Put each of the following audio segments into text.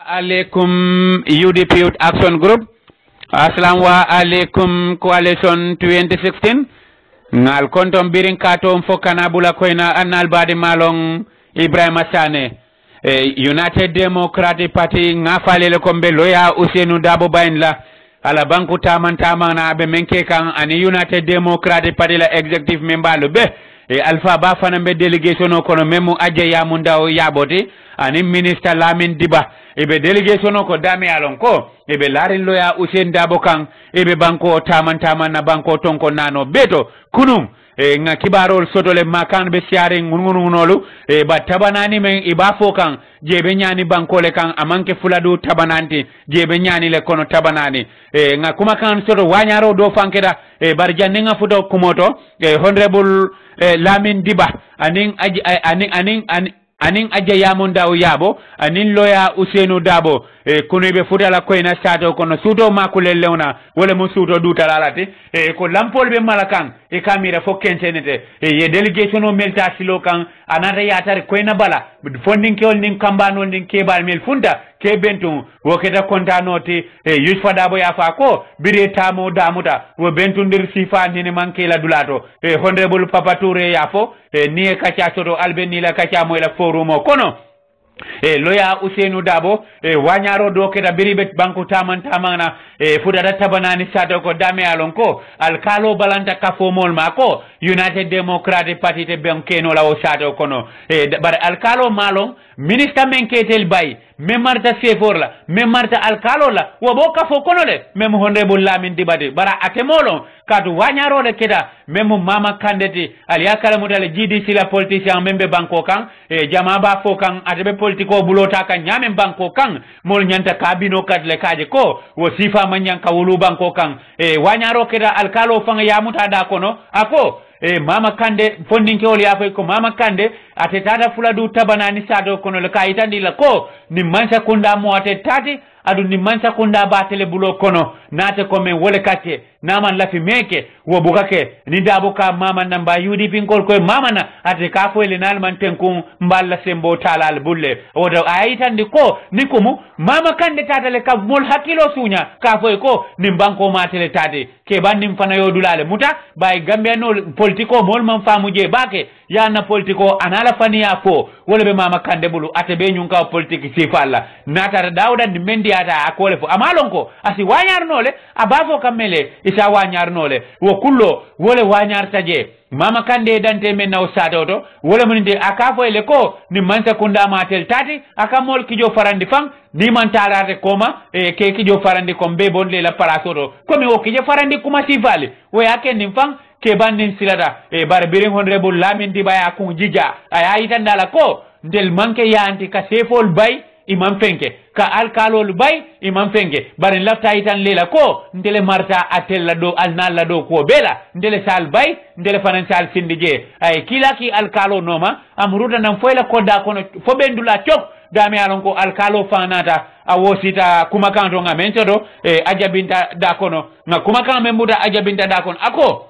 alaikum UDP Youth Action Group. Assalamu alaikum Coalition 2016. Ngal kontom birin katom fokana bula koina annal badi malong Ibrahima Sane. United Democratic Party ngafalele kombe loya Usenu Dabo Bainla ala banku taman na abe menke kan ani United Democratic Party la executive member lo be Alpha ba fana be delegation kono memu aje ya mundao yaboti ani minister Lamin Diba ebe delegation ko dami alon ko ebe larin loya Usen Dabo kan ebe banko taman na banko tonko nano beto kunum nga kibarol sotole makan be siare ngungunolu ba tabanani men iba fokan jebe nyani bankole kan amanke fuladu tabananti jebe nyani le kono tabanani nga kuma kan soto wanyaro do fankeda bar janne nga fudo kumoto honorable Lamin Diba anin aja yamonda o yabo anin loya Usenu Dabo kunebe futala koina stato kono suto makule lewna wala mo suto dutalalati ko lampol be malakan kamira fo kentenete ye delegation o melta silo kan anata yatare koina bala fondin kewol nin kambanol nin kebal mel funta ke bentum woketa kontanoti youth fadabo ya fa ko bire tamo damuta wo bentundir sifani ni mankela dulato honorable Papa Touré ya fo ni kacha soto albeni la kacha moyla forumo kono loya Usenu Dabo wanyaro do keda biribet banku tamana fudada tabanani sato ko dame alon ko alkalo balanta kafo mol mako United Democratic Party te benkeno la o sato kono bar alkalo malon minister menketel bay memarta sefor la memarta alkalo la wobo kafo kono le mem honorable Lamin Dibade bara atemolo kadu wanyaro le keda mem mama kandeti aliyakala mudale GDC la politicien membe banko kan jama ba fo kan atebe politiko bulota kan nyame banko kan mol nyanta kabino kadle kaje ko wo sifa manyan kawulu banko kan wanyaro keda alkalo fanga yamuta da kono ako mama kande fondin kewol ya ko mama kande atetata fuladu tabanani sado kono le kayitandi la ko ni mansa kunda mo atetati adu ni mansa kunda batele bulo kono nate ko men wole kate naman lafi meke wo bukake ni Dabo ka mama namba UDP ngol ko mama na ate ka fo le nal man tenkun mballa sembo talal bulle odo ayitandi ko nikumu mama kande tatale ka mol hakilo sunya ka fo ko ni banko matele tade ke bandim fana yodulale muta bay Gambia no politiko mol man famuje bake yana politiko anala fani ya fo wole be mama kande bulu ate be nyunka politiki sifalla nata dawda di mendi ata akole fo amalonko asi wanyar nole abafo kamele isa wanyar nole wo kullo wole wanyar taje mama kande dante men naw sadoto wole munde akafo ele ko ni mansa kunda matel tati akamol kijo farandi fang ni man tarate koma ke kijo farandi kombe bonle la parasoto komi o kijo farandi kuma sifali wo yake ni fang ke bandin silada bar birin honorable Lamin Diba ya kun jija aya itandala ko ndel manke yanti ka sefol bay imam fenke ka alkalol bay imam fenke barin lafta itan lela ko ndele marta atella do alnalla do ko bela ndele sal bay ndele financial sindije ay kilaki alkalo noma amruda nam foyla koda kono fo bendula chok dami alon ko alkalo fanata awosita kuma kanto ngamento do ajabinta da kono na kuma kan membuda ajabinta da kono ako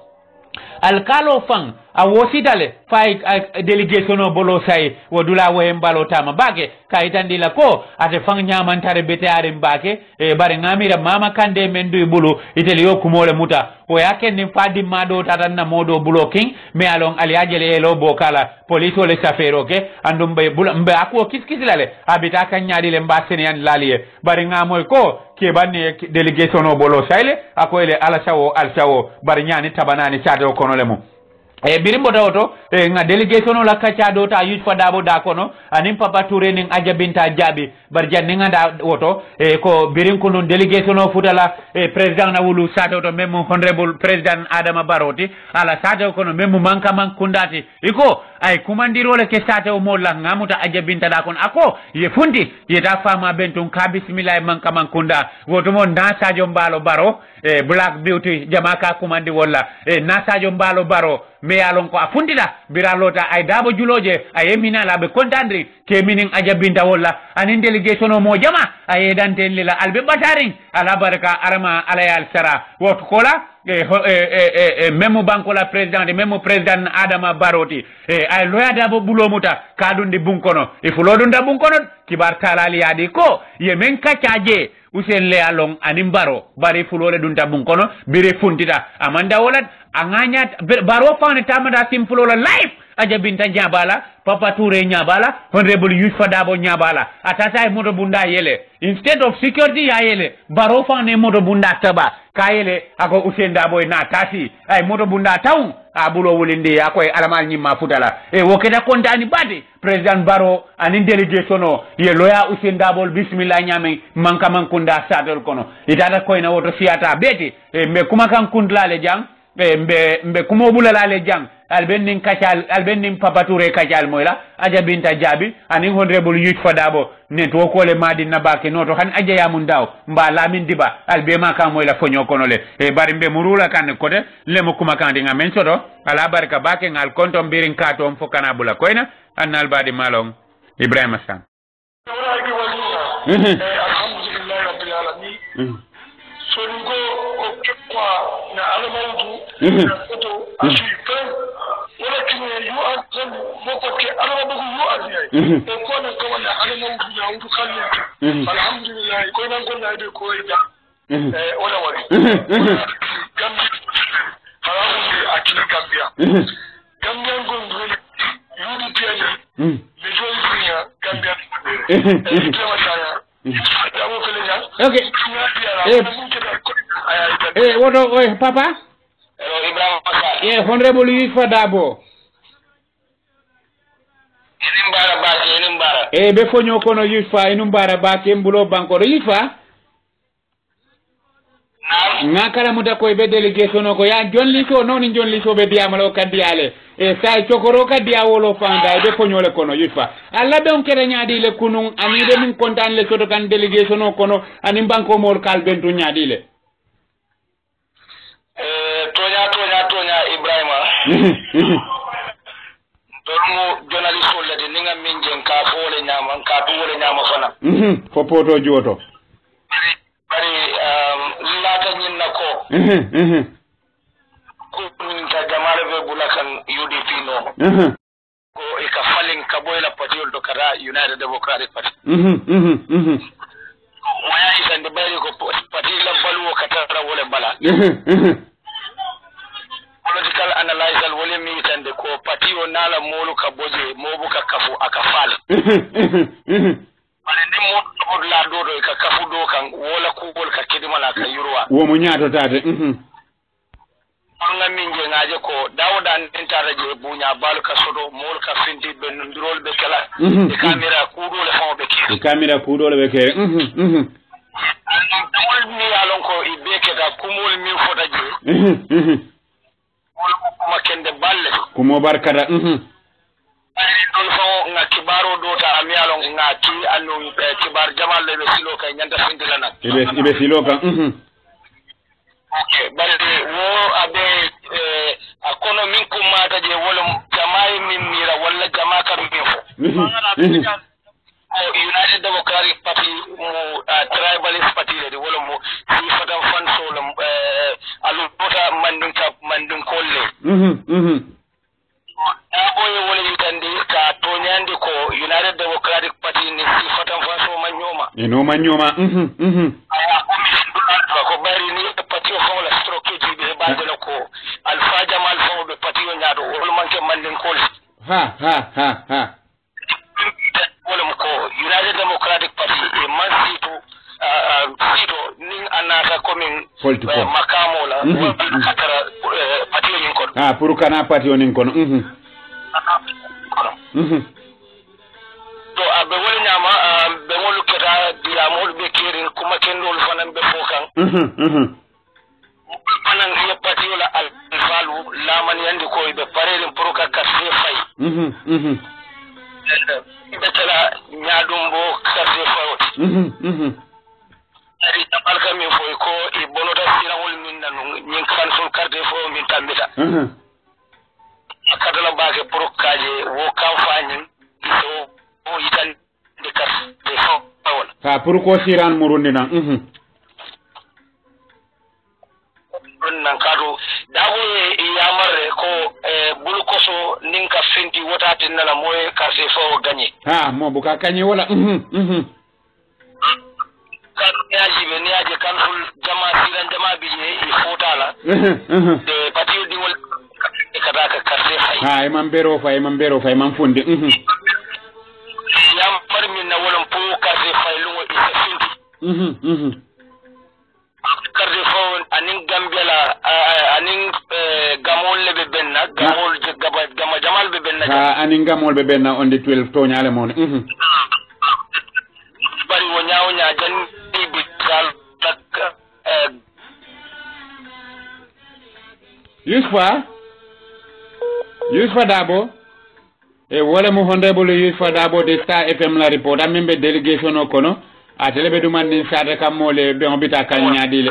alkalo fang awositale fay delegation bolo say wodula wo embalo tama bage kayitandi la ko ate fang nyamantare beteare mbake bare ngamira mama kande mendu bulu iteli yokumole muta o yake ni fadi mado tatanna modo blocking me alon ali ajele elo bokala police ole safero ke andum be mbe akwo kiskilale abita kan nyaadi le mbasene yan laliye bare ngamoy ko ke banne delegation bolo sayle akoyle ala sawo al sawo bare nyani tabanani chado kono lemu birimbo dawto nga delegation la kacha do ta youth fadabo da kono anim Papa Touré ning ajabinta jabi barjan ninga da woto ko birim ko non delegation futala president na wulu sato to mem honorable president Adama Baroti ala sato kono mem manka man kundati iko ay kumandiro le ke sato mo la ngamuta ajabinta da kono ako ye fundi ye ta fama bentun ka bismillah manka man kunda woto mo na sajo mbalo baro Black Beauty jamaka kumandi wala na sajo mbalo baro me alon ko afundida biralota ay Dabo juloje ay emina labe kontandri ke minin ajabinta wala anin delegation mo jama ay dante lila albe bataring ala baraka arama alayal sara wot kola même banko la président même président Adama Baroti ay loya dabo bulomuta kadundi bunkono e fulodunda bunkono kibar talali yadi ko ye men kacaje usen le along anim baro bari fulole dunta bunkono bire funtita amanda wolat anganya baro fane tamada simfulola life aja binta nyabala papa toure nyabala honorable Youssoufa Dabo nyabala atata e moto bunda yele instead of security ya yele baro fane moto bunda taba ka yele ako Usain Dabo na tati ay moto bunda taw abulo wolinde akoy alamal nyimma futala e woketa kontani bade president baro anin delegation o ye loya Usain Dabo bismillah nyame manka mankunda sadol kono itata koyna woto siata beti me kuma kan kundlale jang mbe kumo bulala le jang albennin kachal albennin papa toure kachal moyla aja binta jabi anin honorable Youssoufa Dabo ne to ko le madi nabake noto han aja ya mun daw mba lamin diba albe ma ka moyla fonyo kono le e bari mbe murula kan kote le mo kuma kan dinga men soto ala barka bake ngal konto mbirin kato mfo kana bula koyna annal badi malong Ibrahima Sam alhamdulillah rabbil alamin songo o kekwa na alamaudu na foto asikan wala kine yu azan boko ke alamabugu yu azai e ko na ko na alamaudu na wudu kallin alhamdulillah ko nan ko na be ko ida wala wari gam haramu akini gambia gambia ngongo yudi piani lejo dunia gambia okay woto papa Ibrahima Sall ye honorable Youssoufa Dabo inimbara be fonyo kono Youssoufa inumbara bake mbulo banko do Youssoufa ngakala muta ko be delegation ko ya jonliso non jonliso be diamalo kadiale say chokoro kadia wolo fanda be fonyole kono Youssoufa alla don kere nyaadi le kunun ani de min kontan le soto kan delegation kono ani banko mol kal bentu nyaadi le tonya Ibrahima dormo journalist wala de ninga minjen ka fole nyama ka tuwole nyama fana fo poto joto bari lata nyinna ko ko ta jamare be bulakan UDP no ko e ka falin ka boyla patiol do kara United Democratic Party waya isande bari ko parti la balu ko tara wala bala political analysis wala mi itande ko parti o nala molu ka boje mobu ka kafu aka fal bari ni mo la dodo ka kafu do kan wala ko wol ka kidimala ka yurwa wo mo nyaato tade nga minje ngaje ko dawdan intara je bunya balu ka sodo mol ka finti ben ndirol be kala e camera kudo le fon be ke e camera kudo le be ke mol mi alon ko i be ke da kumol mi fota je mol ko makende balle kumo barkada ay don fo nga kibaro do ta ami alon nga ki anu kibar jamal le silo kay nyanda findila nak ibe silo kan okay bari wo abe akono min ko mata je wala jama'i min mira wala jama'a kan min fo United Democratic Party mo tribalist party de wala mo si fatan fan so lam alu tota mandin kolle boye wala yitande ka to nyande ko United Democratic Party ni si fatan fan so manyoma no manyoma aya ko bari ni party ko la stroke ji be badala ko Alpha Jamal fo be party o nyaado wala manke mandin kolle ha wala ko United Democratic Party e man sito nin anata komin makamo la wala katara party nin ko pour kana party nin kono to abe wala nyama be wolu keta dira mol be kirin kuma kendol fanan be fokan anan ye party wala alfalu laman yandi ko be parerin pour ka kasfe fay betala nyaadumbo sarse fawti ari tabalka mi foy ko e bonota sirawol min nanu nyin kan sol carte fo min tambita akadala baake prokaje wo campagne so o yitan de carte fo fawol ha pour ko siran murundi nan nan ka finna la moy quartier fo gagné ha mo buka kanye wala kan niaji kan ful jama siran jama biye e fotala de patio di wol e kada ka quartier fay ha imam bero fay man funde yam parmi na wolon po quartier fay lungo e finti quartier fo anin gambela anin gamol lebe benna gamol gama jamal be benna ha anin gamol be benna on the 12 to nyaale mon bari wo nyaaw nya jan bi dal tak Yusfa Dabo e wala mo honorable Yusfa Dabo de Star FM la report amembe delegation o kono a telebe du man din sada kam mole be on bita kan nyaadi le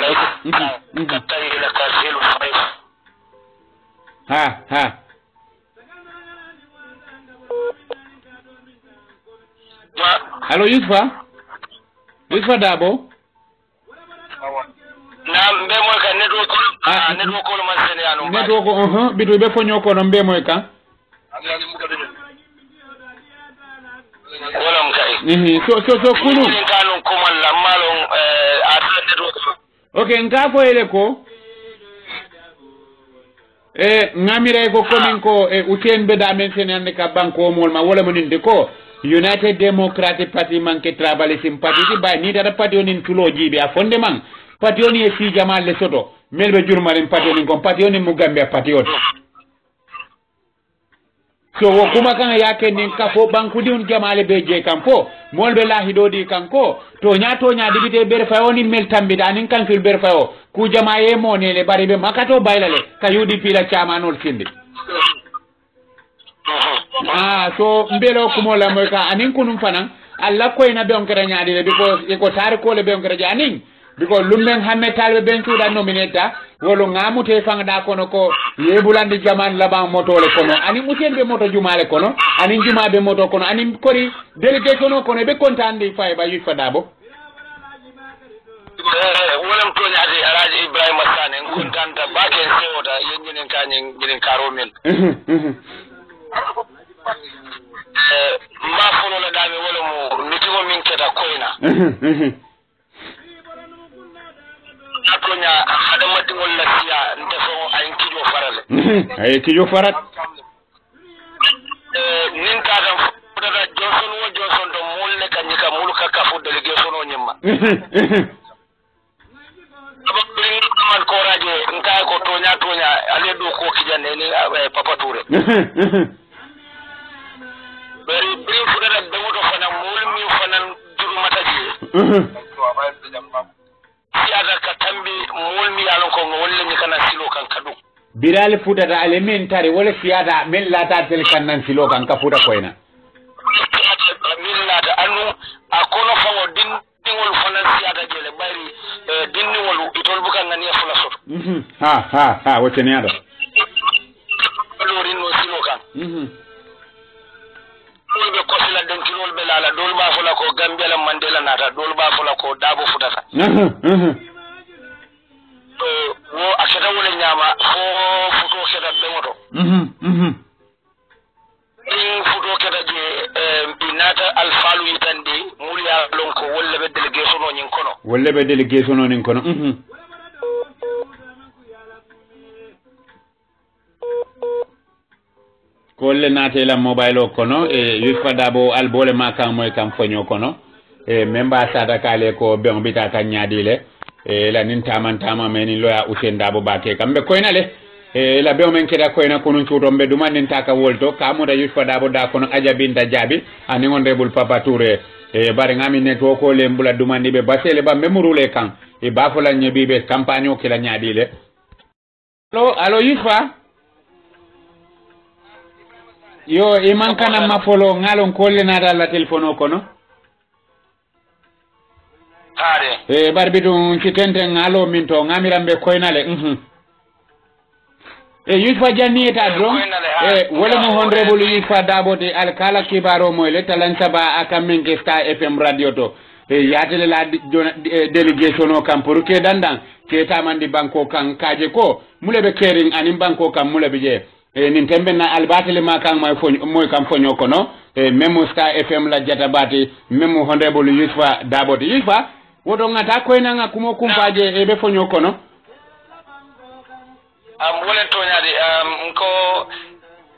ha Hello Yusfa Dabo na mbe moy ka network ko man sene anu network bitu be fonyo ko no mbe moy ka wala mkai so kunu kanu ko man la malon network okay nga fo ele ko ngamire ko komin ko uten be da men sene ande ka banko mol ma wala moninde ko United Democratic Party manke tribalism party di bay ni dara party onin tulo jibe a fonde man party oni e si jamal le soto melbe jurmalen party onin kon party onin mu Gambia party ot so wo kuma kan yake nin ka fo banku di un jamale be je kampo molbe lahi do di kanko to nya dibite ber fa onin mel tambida anin kan fil ber fa o ku jamaye mo ne le bari be makato baylale ka UDP la chamanol sindi so mbelo kumola moy ka anin kunum fanan alla ko ina be on kera nyaadi le because e ko tar ko le be on kera janin because lummen hamme talbe ben tuda nominata wolo ngamute fangda kono ko yebulandi jaman laba moto le kono ani muten be moto jumale kono ani juma be moto kono ani kori delegation kono be kontandi fay ba Yusfa Dabo wolam to nyaade Alhaji Ibrahima Sane kontanta baake sewota yenjinen kanyen jinin karo men ma fono la dami wala mo nitimo min keta koyna atonya hada mati wala siya ndefo ay kijo farale ay kijo farat nin ka dan fudada Johnson do molle kanyika mulka ka fu delegation o nyimma aba man ko raje nka ko tonya ale do ko kijane ni Papa Touré bari bari fudada be moto fana mulmi fana juru mataji siada ka tambi mulmi yalon ko wolle ni kana silo kan kadu birale fudada ale men tare wala siada men lata tel kan nan silo kan ka fuda koyna min lata anu akono fango dingol fana siada jele bari dingol itol bukan ngani fula soto ha wotene ado lori no silo kan be ko sila den kilol be lala dol ba fula ko Gambia Mandela nata dol ba fula ko Dabo futata wo akeda wala nyama fo futo keda be moto futo keda je binata alfalu yitande mulya lonko wolle be delegation o nyin kono kolle nate la mobile o kono Yusfa Dabo albole makan moy kam fonyo kono memba sada kale ko be on bita kan nyaadile la nin tama meni loya Usain Dabo bake kambe koynale la be o men keda koyna kono chuto be duma nin taka wolto kamuda Yusfa Dabo da kono ajabinta jabi ani honorable Papa Touré bari ngami netwo ko le mbula dumandi be basele ba memurule kan bafola nyebi be campagne o kila nyaadile allo Yusfa yo iman kana mafolo ngalon kolle nata la telefono kono hade barbitu citente ngalo minto ngamirambe koynale Yusfa janni ta dron wala mo honorable Yusfa Dabo de alkala kibaro moyle talansa ba akamen ke Star FM radio to yatele la delegation o kam pour que dandan ke tamandi banko kan kaje ko mulebe kering anim banko kam mulebe je nin tembe na albatele ma kan moy kam fonyo kono memo Star FM la jata bati memo honorable Yusufa Daboti Yusufa wodo ngata ko ina nga kumo kumpaje be fonyo kono wala toñade ko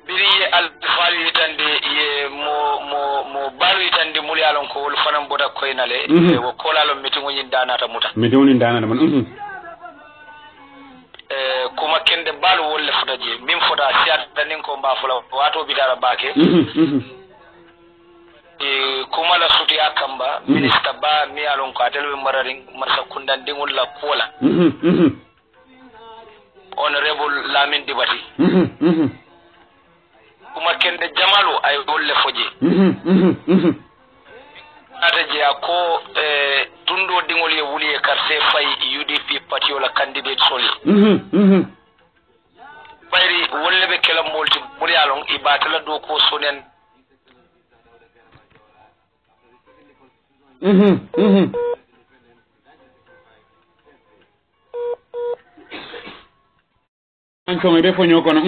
biri alfali tande ye mo balu tande muli alon ko wol fanam boda koynale wo kolalo metingo nyin danata muta metingo nyin danata man kuma kende balu wolle futaje min fota siat tanin ko mba fula wato bidara bake kuma la suti akamba minister ba mi alon ko adelbe mararin marsa kundan dingul la kola honorable Lamin Dibati kuma kende jamalu ay wolle foje ata je ko tundo dingol ye wuli e carte fay UDP party wala candidate soli bayri wolle be kala molti muli alon ibatala do ko sonen anko me defo nyoko no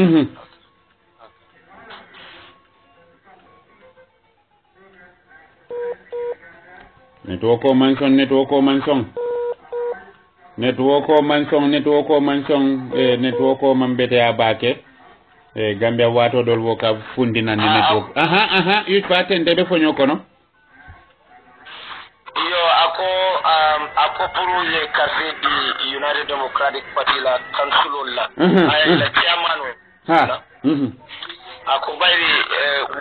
network mambete abake Gambia wato dol woka fundina ni network yufa tende defo nyoko no yo ako puru ye café di United Democratic Party la council la ay la chairman ako bayri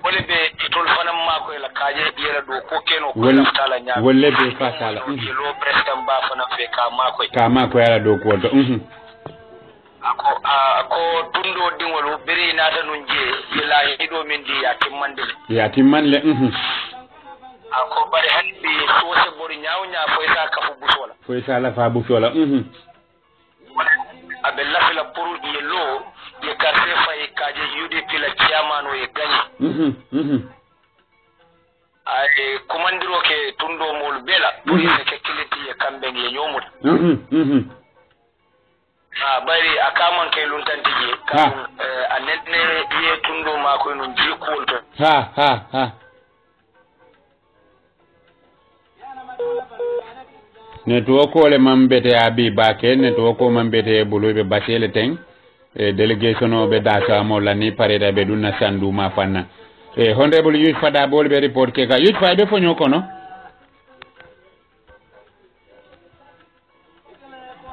wole be itol fanam mako la kaje yela do ko keno ko la tala nya wole be fasala lo president ba fana fe ka mako yala do ko do ako tundo dingolo beri nata nunje yela hido min di ya timmanle ako bari hanbi sose bori nyawnya foisa kafu busola foisa la fa busola abella fila puru yelo ye carte fay kaje UDP la chairman o ye gagné ay komandiro ke tundo mol bela police ke kiliti ye kambe ye nyomut bari akaman ke luntantije kan anenne ye tundo mako no jikolto network le mambete abi bake network mambete bulube basele teng delegation o be data mo la ni pareda be dunna sandu ma fanna honorable Yusufa Daboti be report ke ka Yusufa be fonyo kono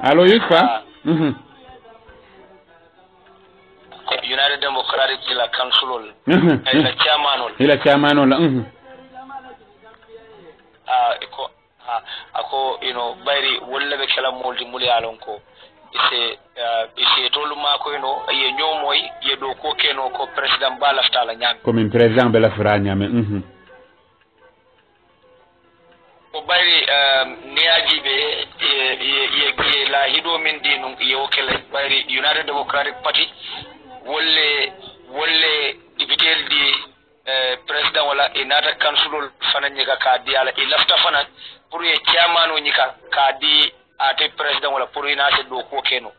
allo Yusufa United Democratic la council la chairman ako bayri wolle be kala moldi muli alon ko ise tolu mako ye nyomoy ye do ko keno ko president bala ftala nyam comme president bela fra nyame ko bayri ne ajibe ye la hido min dinu ye o kele bayri United Democratic Party wolle député di president wala inata council fana nyika ka di ala ilafta fana pour ye chairman o nyika ka di ate president wala pour ina se do ko keno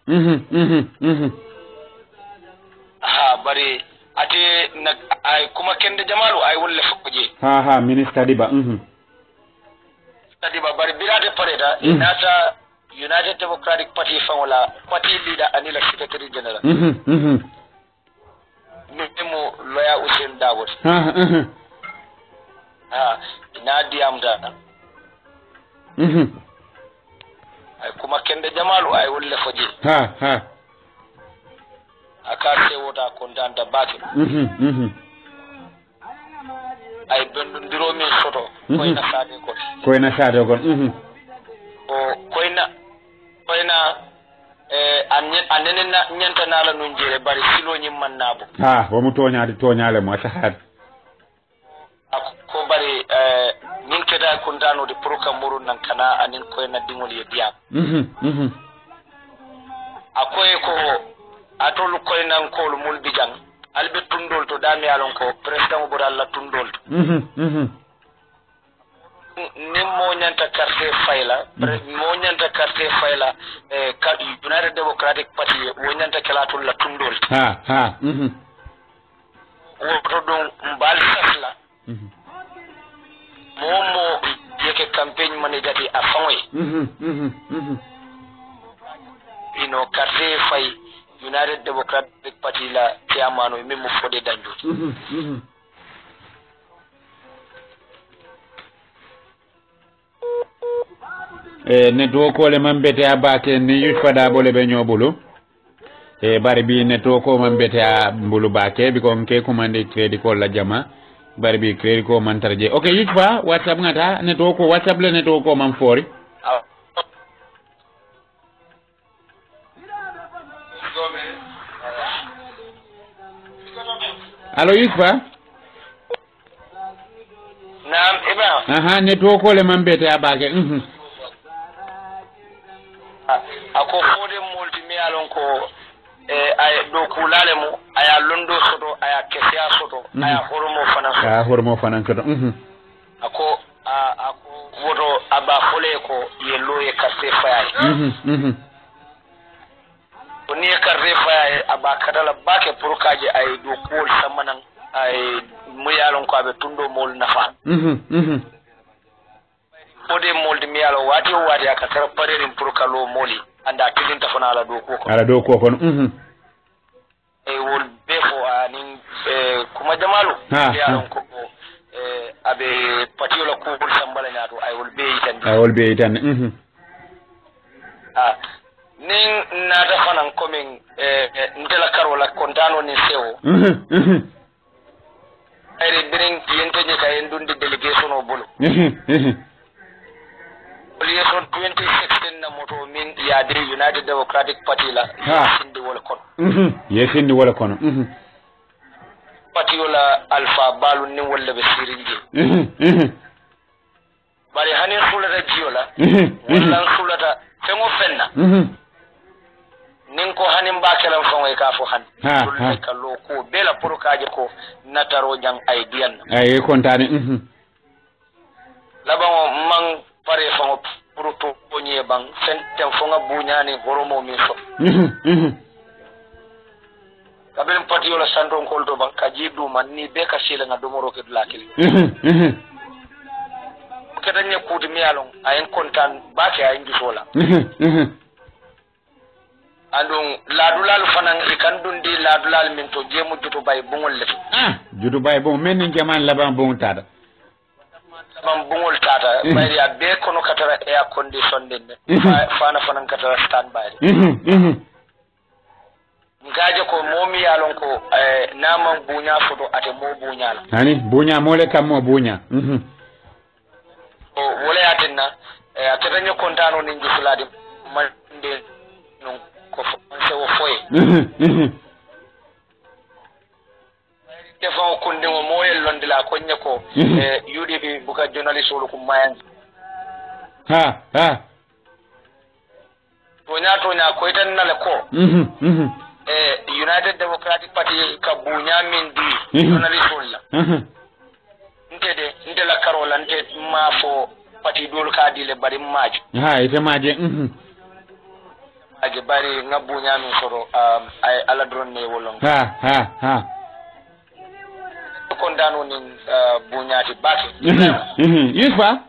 bari ate na ay kuma kende jamalu ay wolle foje minister diba diba bari birade pareda inata United Democratic Party fa wala party leader anila secretary general nimo loya Usain Daboti ina diamda ay kuma kende jamalu ay wolle foje akase wota kontanta baki ay bendundiro min soto koyna sade ko o koyna annene nyanta nala nun jere bari silo nyim mannabo wo mu toñale mo sahat ko bari min keda kuntano de proka muru nan kana anin koyna dingol ye diam akoy ko atolu koynan ko mul bijang albe tundol to dami alon ko president bo dalla tundol nimmo nyanta carte fayla mo nyanta carte fayla United Democratic Party wo nyanta kelatul la tundol woto ɗum mbal sasla momo yeke campagne mane jati a faŋoy ino carte fay United Democratic Party la chairman o min mo fode danjude network le mambete abake ni yufada bole be nyobulu bari bi network ko mambete a mbulu bake biko nke commande credit ko la jama bari bi credit ko man tarje okay yitfa whatsapp ngata network ko whatsapp le network ko man fori allo yitfa naam iba network ko le mambete abake ako fode multi alon ko ay do kulale mo aya londo soto aya kesia soto aya hormo fanan soto ako wodo aba fole ko ye loye karte faay oni karte faay aba kadala bake pour kaje ay do kul samanan ay muyalon ko abe tundo mol nafa fode molde miyalo wati akatara parerin pour kalo moli anda tilinta fana ala do ko kon wol befo anin kuma jamalu yalon ko abe patiola ko bol sambala nyato ay wol be yitan nin nata fanan komin ndela karola kontano ni sewo ay birin yenteje kay ndundi delegation o bolo Liaison 2016 na moto min yaade United Democratic Party la sindi wala kono yesindi wala kono party wala alpha balu ni wala be sirinje bari hanin sulata jiola wala sulata fengo fenna nin ko hanin bakelam fango ka fo han dul ka loko bela porokaje ko nataro jang aidian ay kontane labango man pare fango puruto onye bang sentem fonga bunyani horomo mi so kabel pati wala sandon koldo bang kajidu man ni be ka sila nga domoro ke dulakili kedanya kudi mi alon ayen kontan bake ayen gisola andung ladulal fanan ikan dundi ladulal min to jemu jutu bay bungol le jutu bay bon men jaman laban bon tada bam bungol tata bayri a be kono katara air condition den fana fanan katara standby ngaje ko momi yalon ko naman bunya foto ate mo bunya la hani bunya mole kam mo bunya o wala yatinna atanyo kontano ninji fulade mande non ko se wo foye defo kunde mo moyel londila ko nyako UDP buka journalist wolo ko mayan tonya ko itan nale ko United Democratic Party ka bunya min di journalist wala nte la karola nte ma fo party dol ka dile bari maji ite maji aje bari ngabunya min soro ay ala drone ne wolon kondano nin bunyati baki yusfa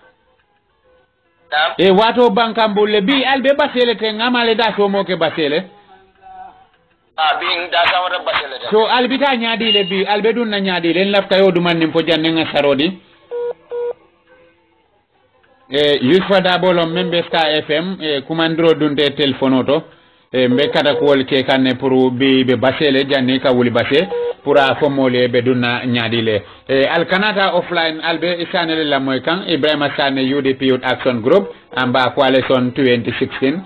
wato bankambulle bi albe basele te ngamale da so moke basele bin da sawara basele so albita nyaadi le bi albe dun na nyaadi len lafta yodu man nim fo janne nga sarodi yusfa da bolom membe Star FM kumandro dunde telephone to mbe kata ko wol ke kanne pour bi be basele janne ka wuli basé pour a fomole be dunna nyaadile alkanata offline albe isanele la moy kan Ibrahima Sane UDP Youth Action Group amba coalition 2016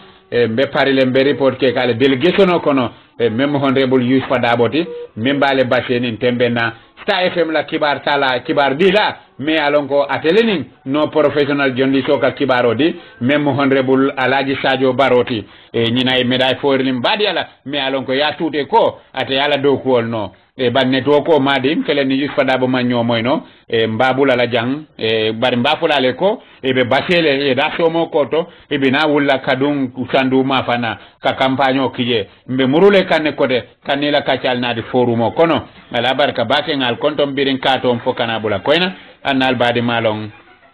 mbe parile mbe report ke kala delegation kono même honorable Yusfa Daboti membale baseni tembena Star FM la kibar sala kibar dila me alonko atelening no professional journalist ka kibaro di même honorable Alaji Sadio Baroti nyina e meday forlim badi ala me alonko ya tute ko ate ala do ko no e banne to ko madi kele ni Yusufa Dabo manyo moyno e mbabula la jang e bari mbafula le ko e be basele e da somo koto e be na wulla kadun usandu mafana ka campagne kije mbe murule kanne kode kanila kacal na di forumo kono ala barka bake ngal kontom birin kato fo kana bula koyna annal badi malong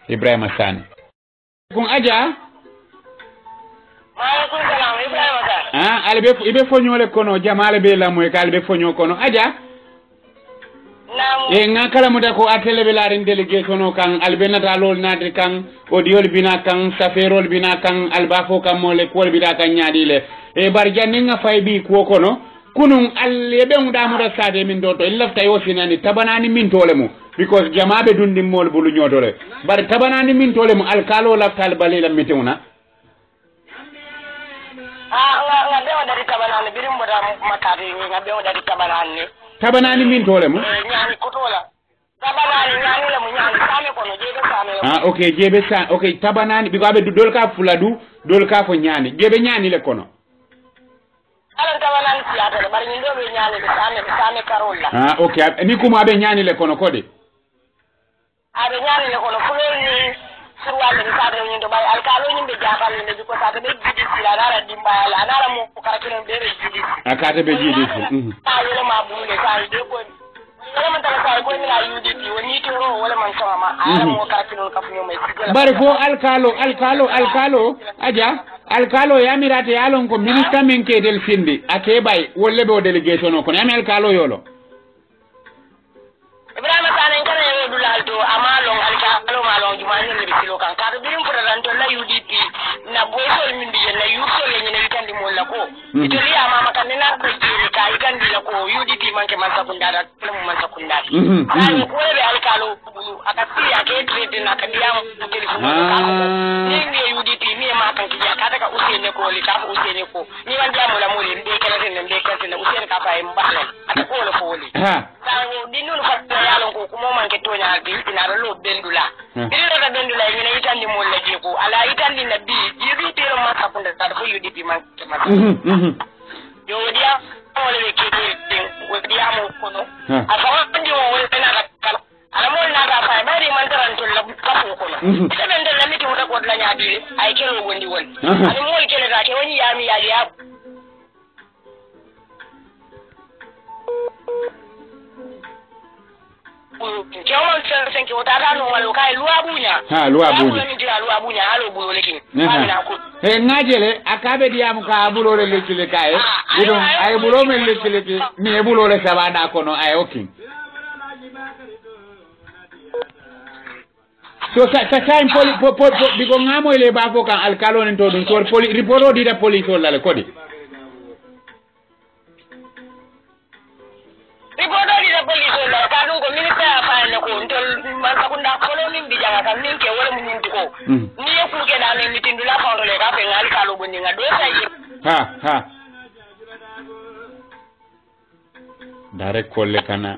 Ibrahima Sane kun aja maaleykum salam Ibrahima Sane albe ibe foñole kono jamale be lamoy kalbe foño kono aja e nga kala muta ko atele be larin delegation o kan albenata lol nadri kan audiol bina kan saferol bina kan albafo kan mole ko bida kan nyaadile e bar janni nga fay bi ko kono kunun allebe ngda muta sade min do to illafta yo sinani tabanani min tole mu because jamabe dundi mol bulu nyotole bar tabanani min tole mu alkalo laftal balila mituna nga bewa dari tabanani birim boda makati nga bewa dari tabanani tabanani min tole mu nyani kotola tabanani nyani la mu nyani same kono jebe same okay jebe sa okay tabanani biko abe dol ka fuladu dol ka fo nyani jebe nyani le kono ala tabanani siata bari ni ndobe nyani be same karola okay ni kuma abe nyani le kono kode abe nyani le kono fulol ni surwale ni sade ni ndo bay alkalo ni be jaxal ni biko sade be jidi sila dara dimbala anara mo karakino be jidi akate be jidi ayele ma bule sai de ko wala man tala sai ko ni la UDP woni toro wala man sama ala mo karakino ka funyo mai bari fo alkalo aja alkalo yamirate yalon ko ministre men ke del findi ake bay wolle be delegation ko yami alkalo yolo Ibrahima Sane kana yewe dulal to amalong alkalo malong jumani ni bisilo kan kadu birim president la UDP na boysol min biye na yusol ni ne itandi mo la ko itoli ama makanena ko jiri ka itandi la ko UDP manke man sakundara tulu man sakundara ani ko be alkalo akati ake trade na kadiam telefon ni ni UDP ni ma kan kiya ka daga usene ko li ka usene ko ni wan jamu la mo le mbe kala ne usene ka fa mbale ata ko lo foli sawo dinul fa yalon ko kuma man ke tonya bi ina lo bendula ina da bendula ina itandi mo la je ko ala itandi na bi yiri tero ma ka kunda ta ko UDP man ke ma yo dia wala be ke din wadiya mo kono afa ndi mo wala na ka ala mo na ka fa bari man taran to la ka ko kono ita benda la miti wuta ko la nyaadi ay kelo wondi won ani mo kele ga ke woni yami ya Jawon sen ke wata rano walo kai luwa bunya alo bulo lekin ngajele akabe diamu ka bulo le lekile kai bidon ay bulo men lekile ki ni bulo le sabada kono ay okin so sa time poli bigo ngamo ile bafo kan alkalo nen to dun so poli ripoto di da police wala le kodi ripoto di da police wala kanu ko minister afa ne ko ntol man sakunda kolo min bi janga kan min ke wala mun ndi ko ni e fu ke da ne mitindu la fawro le ka fe ngal kalo bonni nga do say ha dare kolle kana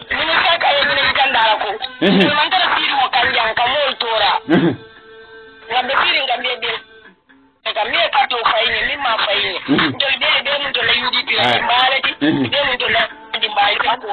minister ka yene ni kandara ko man tara firi mo kanjang ka mo tora ngabe firi ngabe be kami kato faini mima faini to be mun to la UDP balati be mun to la dimbali ko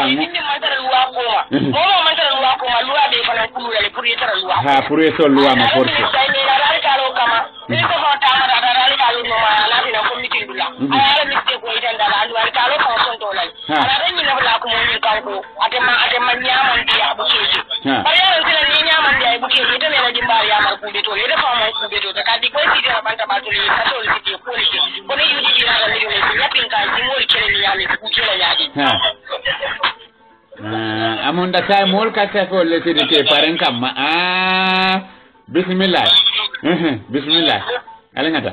ni mantara luwa ko mo mantara luwa ko ma luwa be fana kulu le pour yetara luwa pour yeso luwa ma force sai ni la kalo kama ni ko fata ma da la kalo no ma la na committee dula ala mistake ko itanda la luwa kalo ko son to la ala ni na la ko mo ni kanko atema nyama ndiya bukeji bari ya sila ni nyama ndiya bukeji to me na dimbali ya mar kube to le fa mo kube to ka di ko ti na banta ba to le ka to le ti ko le ko ni UDP na la ni le ya pinka ni mo kele ni ya le ku kele ya di amunda tay mol ka ta ko le ti te paren kam bismillah bismillah ala ngata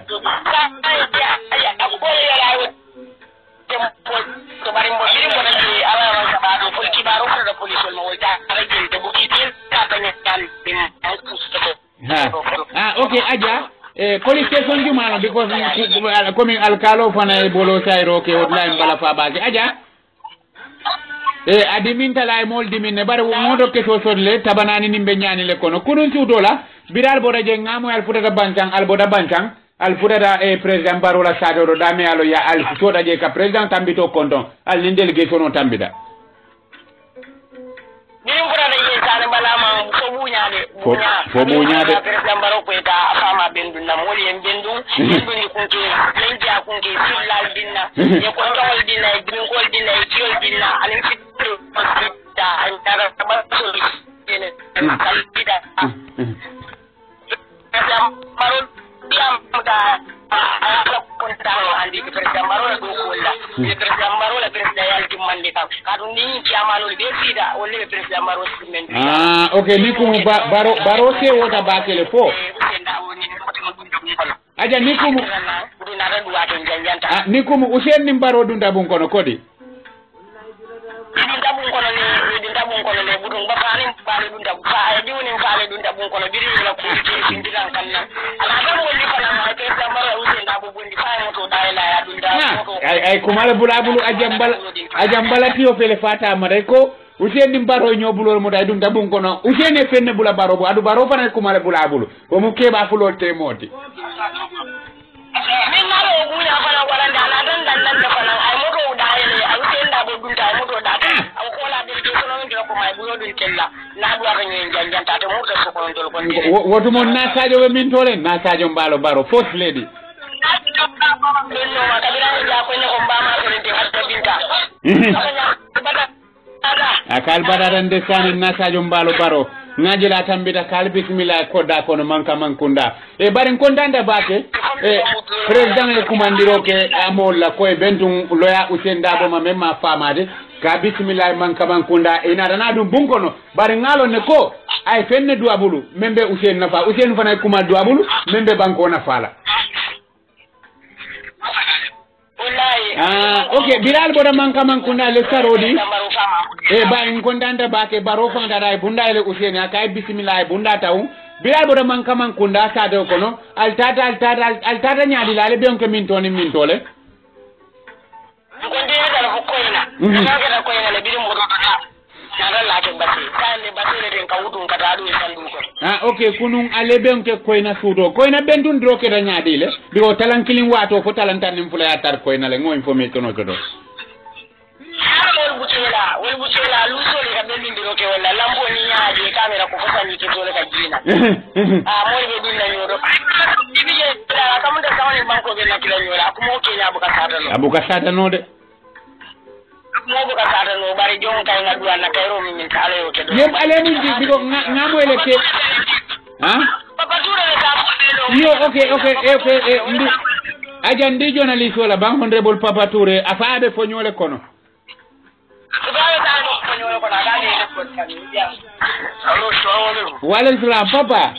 to bari mo biri mo ni ala ran ka ba do pol ki baro ko da police mo wata ara je de buki tin ka ta ni kan bin okay aja police station jumano because coming alkalo fana bolo sayro ke hotline bala fa baake aja adimin talay mol dimin ne bare modo ke so sodle tabanani nimbe nyani le kono kunun suudola biral boda je ngamo al futata bancang al boda bancang al futata président barola sadoro dame alo ya al futoda je ka président tambito konton al ni délégation o tambita ni futata je tane balama fo buñade président baro ko ta fama bendu na moli en bendu ni kunke lenja kunke silal dinna e ko tawal dinna e drinkol dinna e jiol dinna alin fitro da antara tabasso ene kalida baro diam da ala kontano andi président baro la do kolla président baro la président yal timande kam kadu ni kiamalo be sida wolle président baro simen okay ni ko baro se wota bakele fo aja ni ko ni ko usen ni baro dunda bun kono kodi dunda bun kono le budun ba fani bale dunda fa diwni faale dunda bun kono biri la ko ci ndiran kanna ala ga wolli fana ma te samara usen da bu bundi fa moto dayla ya dunda ay kumala bulabulu ajambala tiyo fele fata ma ko usen ni baro nyobulol mo day dunda bun kono usen e fenne bula baro bu adu baro fana kumala bulabulu ko mu keba fulol te moti min maro bunya fana wala ndala dan fana ay moto dayele ay usen da bu dunda moto da aw ko la del ko non ko may bu yodun tella na du ara ngi janjanta te mo ko ko ndol ko ni wotu mon na sadio be min tole na sadio mbalo baro first lady no ma kabira ja ko ne ko mbama ko ni hatta binta akal badaran de sane na sadio mbalo baro ngajila tambita kal bismillah ko da kono manka mankunda e bari kontanda bake président e kumandiro ke amol la ko e bentum loya usenda bo ma memma famade ka bismillah manka mankunda e na dana dum bunkono bari ngalo ne ko ay fenne duabulu membe usen nafa usen fana kuma duabulu membe banko na fala okay bilal boda manka mankunda le sarodi e ba en kontanda bake baro fanda dai bunda ile useni akay bismillah bunda taw bilal boda manka mankunda sade kono altata nyaadi lale be onke min toni min tole ngondi dara ko koyna ngara ko koyna le bidim bodo ta nara la ke basi kale basi le den kawudun kata du sandu ko okay kunun ale be onke koyna sudo koyna bentun droke da nyaadi le bigo talankilin wato ko talantan nim fula atar koyna le ngo information o to do wol bucela lu sole ka be ndiro ke wala lambo ni nyaaje kamera ko fotani ke tole ka jina moy be dinna nyodo ibije la kamunda sawani banko be na kila nyola ko mo ke nya abuka sata no de mo buka sata no bari jon kay ngadu na kayro min tale yo ke do yem ale ni bigo ngamo ele ke papa tura le ka yo okay ndi aja ndi journalist wala ban honorable papa toure afaabe fo nyole kono Wale salam papa.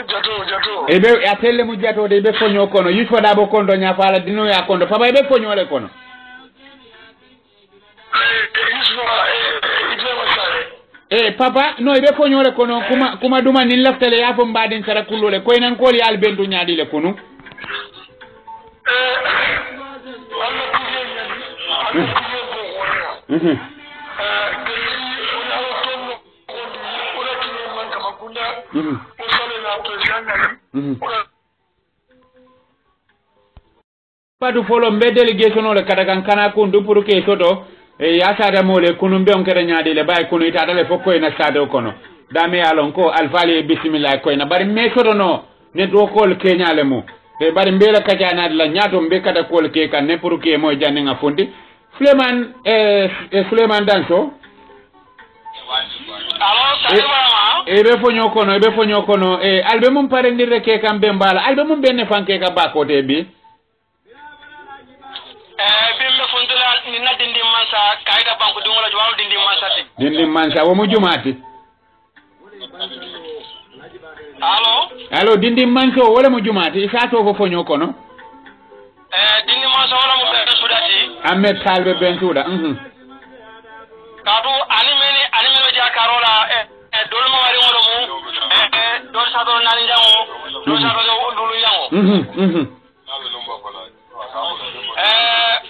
Jato. Ebe atelle mu jato de be fonyo kono yifo dabo kondo nya fala dino ya kondo papa ebe fonyo le kono. Papa no ebe fonyo le kono kuma duma nin laftele ya fo mbaden sara kulole ko enan ko li albendu nyaadi le kono. Padu folo mbe delegation ole kadakan kana kundu pour que soto ya sada mole kunu mbe on kere nyaade le bay kunu ita dale fokko ina sada kono dame alon ko alfali bismillah ko ina bari me soto no ne do kol kenya le mu be bari mbela kajana la nyaato mbe kada kol ke kan ne pour que moy janne nga fondi Suleiman Danso ebe fonyo kono albe mum pare ndirre ke kam be mbala albe mum benne fanke ka bako de bi bimbe fundula ni na dindi mansa kaida banku dungola jwalu dindi mansa wo mu jumati allo dindi manso wala mu jumati isa to ko fonyo kono dindi mansa wala mu be sudati amme talbe ben suda kadu animene jakarola dol mo wari ngolo mu dol sa do nani jango dol sa do dulu jango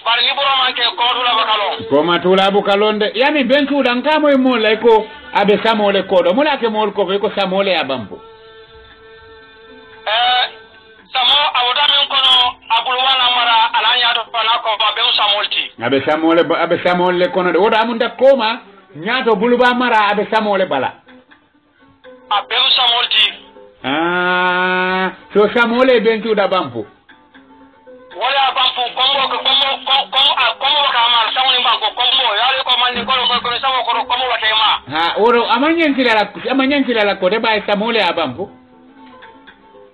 bari ni boro manke ko tula bakalo ko matula bukalonde yani ben suda ngamo e mo lay ko abe samole ko do mulake mol ko ko samole abambo samo awda men kono abulwana mara alanya to fana ko ba be samolti abe samole kono de woda amunda koma nyato buluba mara abe samole bala abe samolti so samole ben tuda bampu wala bampu komo ka mal samoni banko komo yale ko man ni ko samo ko komo watema ha oro amanyankila la ko de bay samole abampu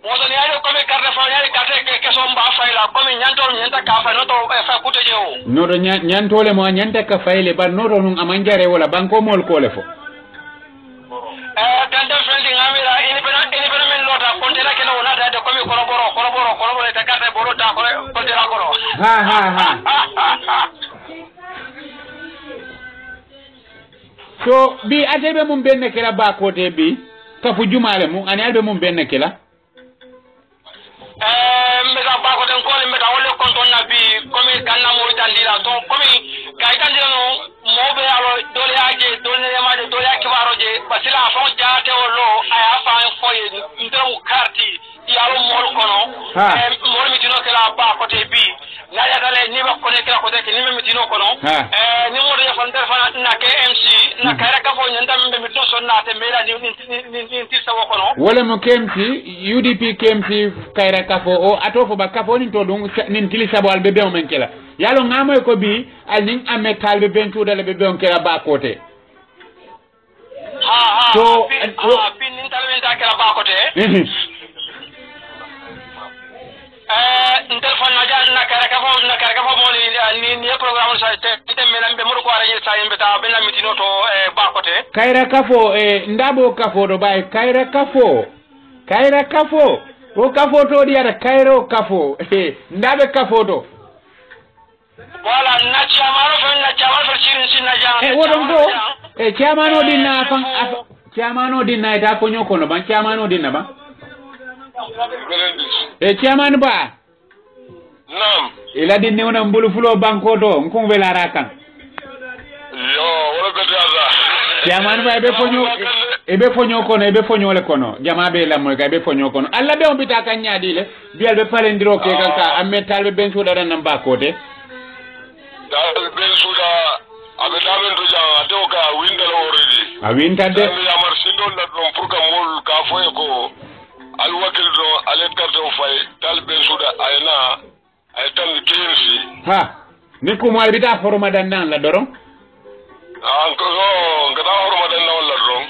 modo ni ayo comme carte fayale carte que somba fayla comme nyanta ka fa noto fa kute jewo noto nyantole mo nyanta ka fayle bar noto nun amanjare wala banko mol kole fo tante fendi ngamira ini bena men lota kontela kena wona da comme koroboro ta carte boro ta ko kontela koro ha so bi atebe mum benne kala ba kote bi kafu jumale mu ani albe mum benne kala mbeta ba ko den ko le mbeta wole konton na bi comme ganna mo itandira to comme kay tandira no mobe alo dole aje dole ne maje dole akibaro je basila fon jaate wolo aya fa en foye ndero karti yalo mol kono mol mi tino kala ba ko te bi na ya dale ni ba ko ne kala ko te ni mi tino kono ni mo de fan der fa na KMC na kara ka fo nyanda mbe mi to so na te mera ni tirsa wo kono wala mo KMC UDP KMC kayra kafo o atofo ba kafo ni to dum nin kilisa bo albe be o men kala yalo ngamo ko bi al nin amme talbe ben to dale be be on kala ba kote so pin nin talbe ta kala ba kote telefon na kara kafo mo ni programme sa te melam be mo ko ara sa yimbe ta be na mitino to ba kote kayra kafo ndabo kafo do bay kayra kafo o kafo to di ara kayro kafo ndabe kafo do wala na chamaro fa chirin na jang wodon go chamano dinna fan chamano dinna ta ko nyoko no ban chamano dinna ba chairman ba nam ila dinne wona mbulu fulo banko to nkum vela rakan yo wala ko taza chairman ba ebe fonyo le kono jama be la moy ga be fonyo kono alla be on bita kan nyaadi le bial be palendiro ke kan ka ametal be ben suda nan ba kote dal ben suda abe damen to janga to ka winda lo already a winta de ya marsindo la don pour ka mol ka foye ko al wakil do ale karto fay dal ben suda ayna ay tan KMC ha ni ko mo bita forma dan nan la doron ko ngata horma dan nan la doron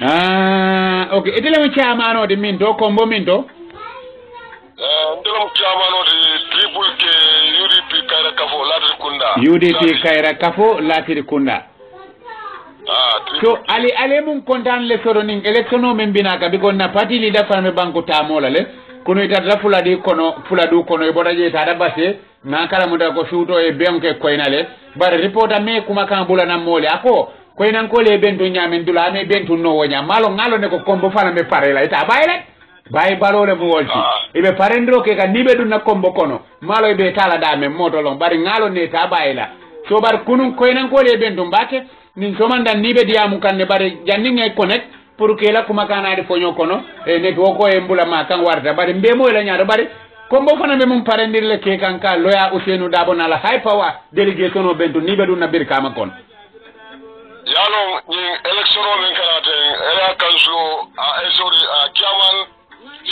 okay etele mo chaamano de min do kombo min do ndelo chaamano de triple K UDP kayra kafo latir kunda UDP kayra kafo latir kunda so ali mun kontan le soro ning electiono men binaka bi gonna parti leader farme banko tamola le kono itata fuladi kono fuladu kono e bodaje tada basse na kala muda ko suuto e benke koynale bare reporta me kuma kan bulana mole ako koynan ko le bento nyamen dula me bento no wonya malo ngalo ne ko kombo fana me pare la ita bayre bay balore mu wolti ibe parendro ke ka nibe dunna kombo kono malo ibe tala dame moto lon bari ngalo ne ta bayla so bar kunun koynan ko le bento mbake nin somanda nibe diamu kan ne bari janni ngay connect pour que la kuma kana de fonyo kono e ne to ko e mbula ma kan warta bari mbemo la nyaado bari kombo fana be mum parendir le ke kan ka loya Ousainou Dabo na la high power delegation o bento nibe dunna bir kama kon yalo ni election men kanate era kansulo a esori a chairman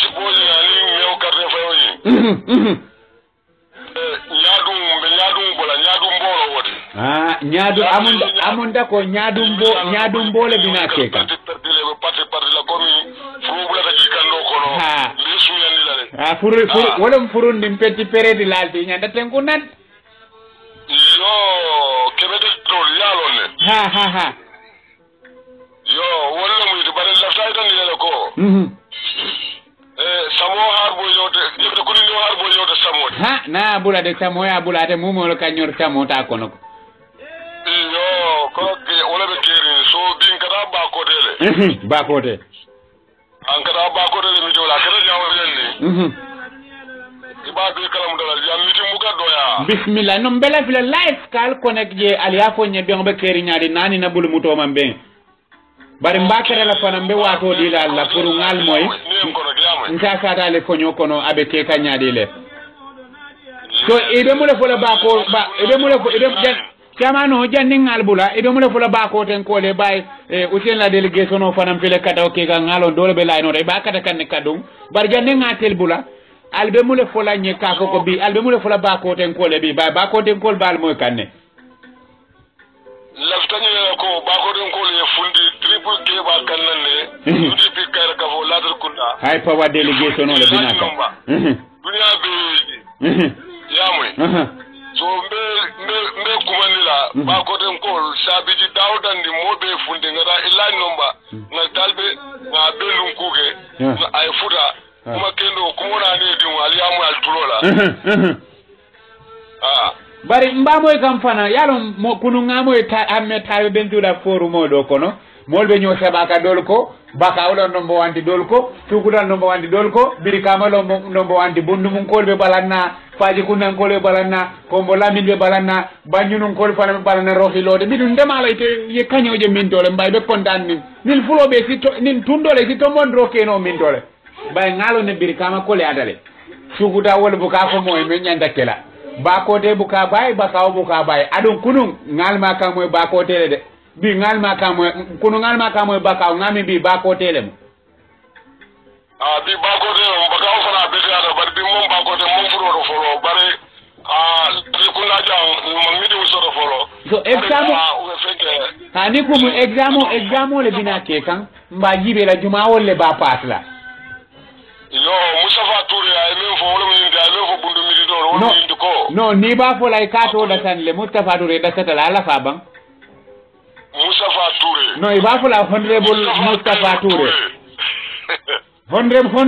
sipoli ani meo carte fayoyi nyadum bola nyadum bolo wodi nyadu amunda ko nyadum bole bina keka parti la komi furubula ta jikando kono lesu yandi la furu wala furu ndim petti peredi lalti nyanda tenkunat yo kebede to yalo ne ha yo wala mu bare la fayda ni la ko samo harbo yote yete kuni no harbo yote samo na bula de samo ya bula de mumo lo kanyor samo ta kono ko yo ko wala be kiri so bin kada ba ko dele ba ko de an kada ba ko dele mi jola kada jawo yenni iba be kala mu dala ya miti mu ka doya bismillah no mbela fila live kal connect je aliya fo nyebe ngbe keri nyaade nani na bulu muto mambe bari mbakere la fana mbe wato di la pour ngal moy nta sata le fonyo kono abe ke kanyade le so ebe mule fola bako ba ebe mule fo ebe chamano janning albula ebe mule fola bako ten ko le bay usen la delegation o fanam fele kata o ke ga ngalo dole be layno re ba kata kan kadum bar janning atel bula albe mule fola nye ka ko bi albe mule fola bako ten ko le bi bay bako ten ko bal moy kanne laftani ko bako den ko le fundi triple ke ba kanne UDP kayra ka fo ladar kunda hay power delegation o le binaka dunya be yamoy so mbe kumanila bako den ko sabiji dawdan di mobe fundi ngara ila nomba na talbe na belun kuge na ay fuda kuma kendo kumona ne di aliyamu altulola bari mbamoy kam fana yalo kunu ngamoy amme tawe bentuda foru modo kono molbe nyo sabaka dolko baka wala nombo wandi dolko tukudan nombo wandi dolko biri kamalo nombo wandi bundu mun kolbe balanna faji kunan kolbe balanna kombo lamin be balanna banyunun kol fana balanna rohilode midun demala ite ye kanyoje min dole mbaybe kondan ni nil fulobe sito nin tundole sito mondro keno min dole bay ngalo ne biri kama kole adale tukuda wala buka ko moy men nyanda kela bakote buka bay bakaw buka bay adun kunun ngalma kamoy bakote de bi ngalma kamoy kunun ngalma kamoy bakaw ngami bi bakote lem bi bakote bakaw fana be ada bar bi mom bakote mom furo folo bare li kunna jang mon midi usoro folo so examo hani kumu examo le binake kan mba jibe la juma wolle ba pasla yo Mustafa Touré ay men fo wala min da men fo bundu midi do wala min ko no ni ba fo lay kato da tan le Mustafa Touré da kata la fa bang Mustafa Touré no i ba fo la honorable Mustafa Touré honorable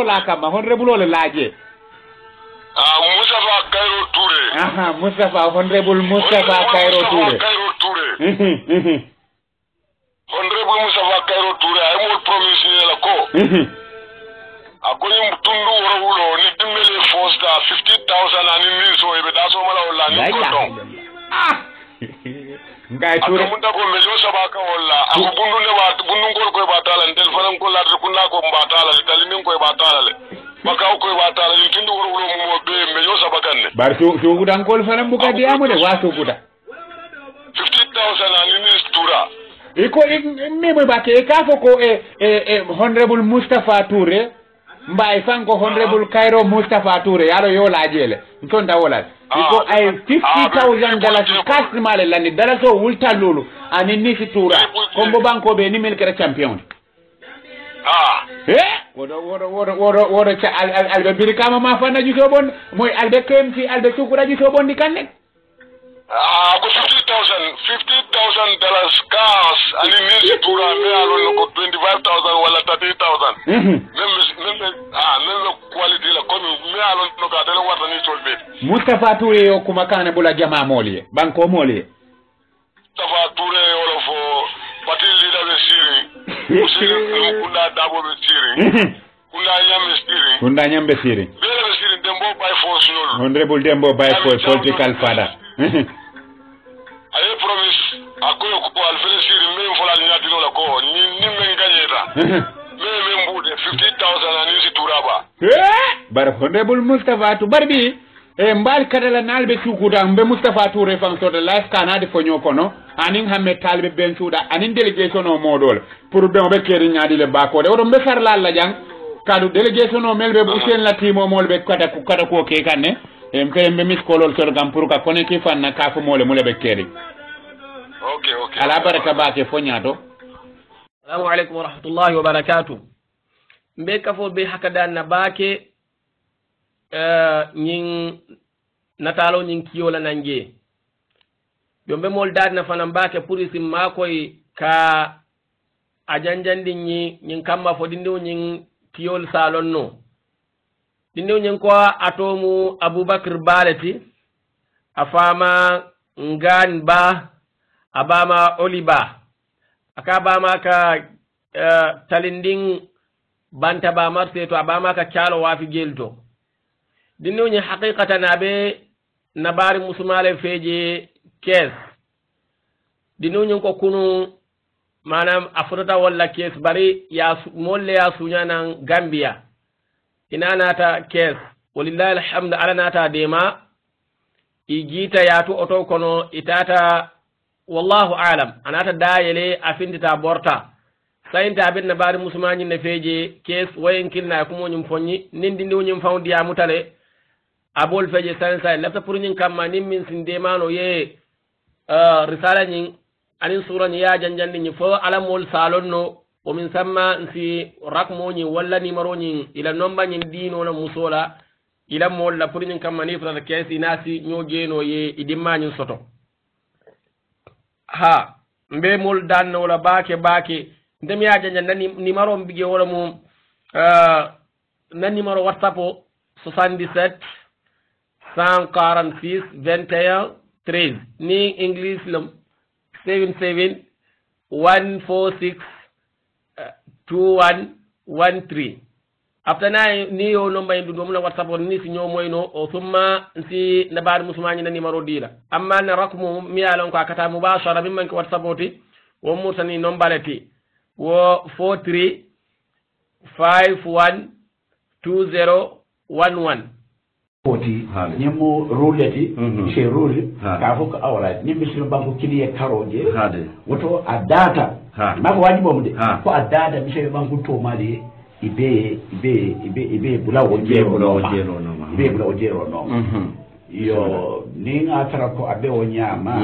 la kama honorable la laje Mustafa Kairo Touré Mustafa honorable Mustafa Kairo Touré honorable Mustafa Kairo Touré ay mo promise la ko akoni mtundu woro ni dimele fosta 50,000 ani niso ebe daso mala wala ni ko don ngai Touré munda ko mejo sabaka wala aku bundu ne wat bundu ngol ko batala ndel fanam ko ladre kunna ko batala dalimi ko batala le baka ko batala ni tundu woro mo be mejo sabaka ne bar to gudan kol fanam buka di amude wato guda 50,000 ani nis tura iko me mo bakke ka fo ko honorable Mustafa Touré mbay fanko honorable Kairo Mustafa Touré yaro yo lajele ntonda wala iko ay $50,000 cash male lani dala so wulta lulu ani nisi Toura kombo banko be ni melkere champion wodo cha albe birikama ma fana juso bon moy albe kemfi albe sukura juso bon dikanne ko $50,000 cash ani nisi Toura me alon ko 25,000 wala 30,000 même quality la comme me alon no ka dele warta ni tolbe Mustafa Touré yo kuma kana bula jama moliye banko moliye Mustafa Touré wala fo parti leader be siri kunda dabo be siri kunda nyambe siri bele siri dembo by force nol honorable dembo by force political father ay promise akoyo ko alfele siri même fola nyati no la ko ni men ganyeta même mbude 50,000 ani si turaba bar honorable Mustafa to barbi mbal kadala nalbe sukuta mbe Mustafa Touré fan so de life kana de fonyo kono anin hamme talbe ben suda anin delegation o modol pour be be keri nyaadi le bako de mbe sar la jang kadu delegation o melbe bu sen la timo molbe kata ko ke kanne mbe mis kolol so gam pour ka koneki fan na ka fo mole mole be keri okay ala baraka bake fonyato assalamu alaikum wa rahmatullahi wa barakatuh mbe kafo be hakada na bake ñing natalo ñing kiyola nanje yombe mol dad na fanam bake purisi makoy ka ajanjandi ñing kamma fo dindu ñing kiyol salon no dindu ñing ko atomu Abubakar Baleti afama ngan ba abama oliba akabama ka talinding banta ba marse to abama ka chalo wafi gelto dinno ni haqiqatan abe nabari musumale feje kes dinno ni ko kunu manam a fotata walla kees bari ya molle ya suñanan Gambia ina nata kees walillahi alhamdu ala nata dema i jiita yaatu oto kono itata wallahu alam anata dayele a findita borta sayinta ɓenna baari musumañinne feeje kees wayen kilna kumoñum foñi nindi ndiwñum fawdiya mutale abol feeje sansa lefta pour ñin kamma nin min sin demano ye risala ñin anin sura ñi ya janjandi ñi fo alamol salonno omin samma nsi rakmoñi walla numéro ñin ila nomba ñin ɗinona musola ila molla pour ñin kamma ni frata kees inasi ño jeeno ye i dimmañin soto ha mbe mol dannola baake ndem ya janja nani numéro mbige wala mum nan numéro whatsapp o 77 146 21 13 ni english lam 77 146 2113 after na ni yo nomba en dum na whatsapp on ni si ñomoyno o summa si nabar musmani na numéro dila amma na rakmu mi yalon ko akata mubashara mimman ko whatsapp oti wo mutani nombalati wo 43 51 2011 oti ñemo rouleti chez roule ka fo ko awla ñimbe sino banko kiliye karoje woto a data ma ko wajibo mo de ko a data mi sey banko to mali ibe bulawo jero no ibe bulawo jero no yo ni nga tara ko abe o nyama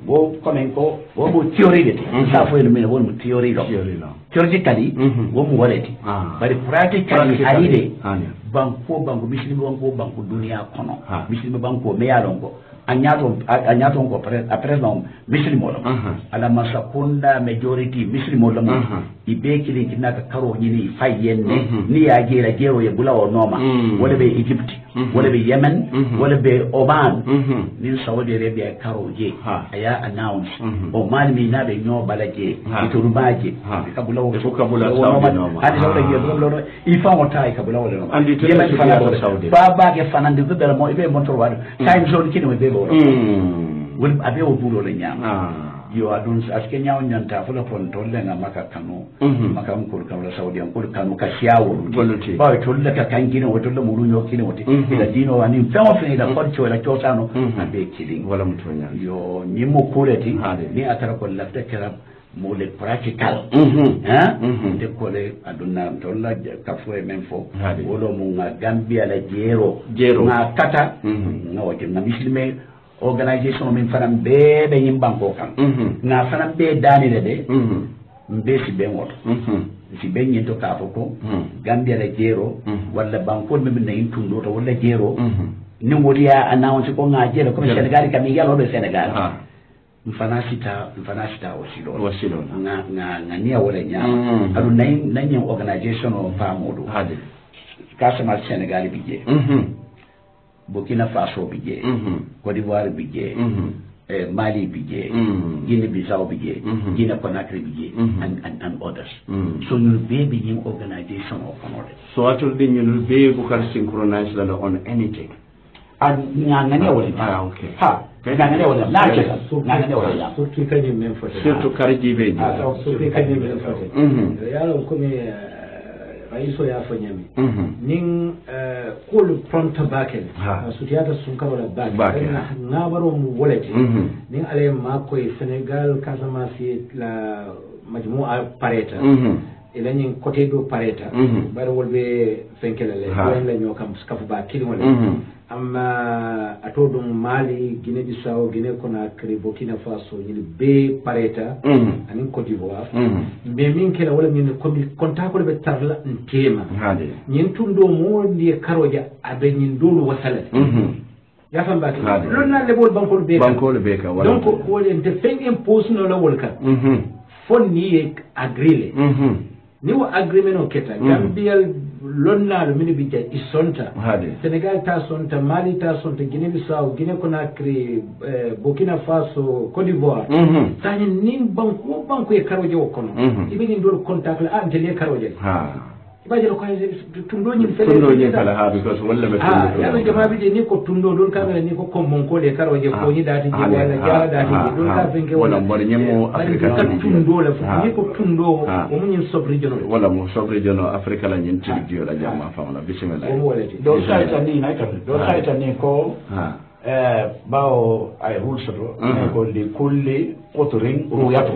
bo komen ko wo mo theory de sa fo no men wo mo theory do theoretically wo mo waleti bari practically alide banko banko dunia kono mislimo banko me yalon ko anyato ko après non mislimo lo ala masakunda majority mislimo lo ibe kili kinaka karo nyini fayenne ni ya jera jero ye bulawo noma wala be Egypt wala be Yemen wala be Oman ni Saudi Arabia karo je aya announce o man mi na be nyo balaje iturubaje ka bulawo noma andi wala ye bulawo ifa wota ka bulawo noma Yemen fana Saudi baba ke fana ndi bela mo ibe motor wadu time zone kini be bo wol abe o bulo le nyama yo adun aske nyaaw nyanta fula pon tolle nga maka kanu maka mkur kawla Saudi an kul kanu ka shawo ba tolle ka kangine o tolle mulu nyo kini wote ila dino wani famo fe ila kolcho ila chosano abe killing wala mutonya yo nyimo kuleti ni atara ko lafta kerab mole practical de kole aduna tolla ka fo e men fo wolo mu nga Gambia la jero nga kata nga wote nga muslime organisation min fanam be nyim banko kan na fanam be dani de mbe si be ngoto si be nyento ka ko Gambia la jero wala banko min ne intundo to wala jero ni wodiya announce ko nga jero ko Senegal kam yalo be Senegal mfana sita wasilo nga nia wala nyama adu nanyi organization o famodo kasama Senegal bije Burkina Faso bije Côte d'Ivoire bije Mali bije Guinea Bissau bije Guinea Conakry bije and others so you be being organization of famodo so atul din you be bukar synchronize on anything ngane wala okay ha ngane wala na ce ngane wala surtout kany men fote surtout karji be surtout kany men fote yalo ko me raiso ya fanyami nin kul pronto bakel sutiyata sunkaro la bakel ngabaro mu wolete nin ale mako e Senegal Casamance la majmu'a pareta ila nyin côté do pareta bare wolbe fenkele le wala nyokam skafu ba kilwala amma atodum Mali Guinea Bissau Guinea Conakry Burkina Faso yili be pareta anin Côte d'Ivoire be min kala wala min ko mi konta ko be tarla ntema nyin tundo mo ndi karoja abe nyin dolu wasala ya fam ba lon na le bol banko le be ka wala donc ko le feng impose no la wolka fon ni agree ni wa agreement o keta Gambia lonna lo mini bija isonta Senegal ta sonta Mali ta sonta Guinea Bissau Guinea Conakry Burkina Faso Côte d'Ivoire tani nin banko e karoje o kono ibe ni ndol contact la antele karoje ibajelo ko tundo nyi kala ha because walla be ya be jama bi ni ko tundo don kamera ni ko mon ko le karo je ko ni dati je wala jara dati je don ka fenke wala mbor nyemo afrika tundo la fu ni ko tundo o mun nyin sub regional wala mo sub regional afrika la nyin tirdio la jama fa wala bismillah do saita ni na do saita ni ko bawo ay hulsoto ko li kulli qutrin ruyato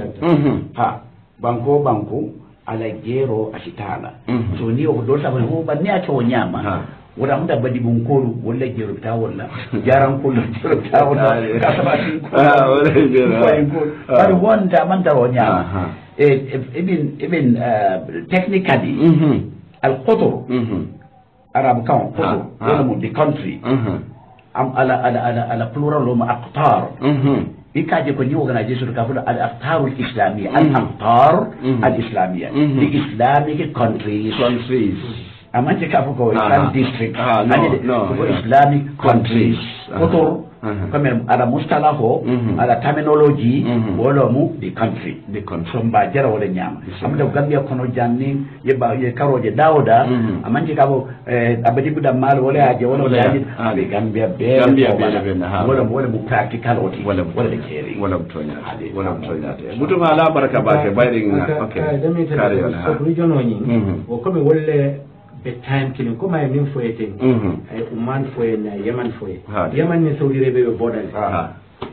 ha banko ala gero ashitana so ni o do sabu ho banni a to nyama wala muda badi bunkolu wala gero ta wala jaran kullu ta wala ka sabati wala gero bari wonda man ta nyama ibn technically al qutr arab kan qutr wala the country am ala plural lo ma aqtar ikaje ko ni organization ka fula al aqtar al islamiyya al aqtar al islamiyya the islamic countries amanje ka fuko Islam district islamic countries kotor comme ala mustalahu ala terminology wala mu the country from ba jara wala nyama amda gambia kono janni yeba ye karoje dawda amanje ka bo abadi buda mal wala aje wala aje gambia be wala mu practical oti wala de keri wala tonya mutum ala baraka ba ke bayring okay kare wala so region oni o comme wala be time killing ko may min foyete ay umman foye na yaman foye yaman ni saudi rebe be bodal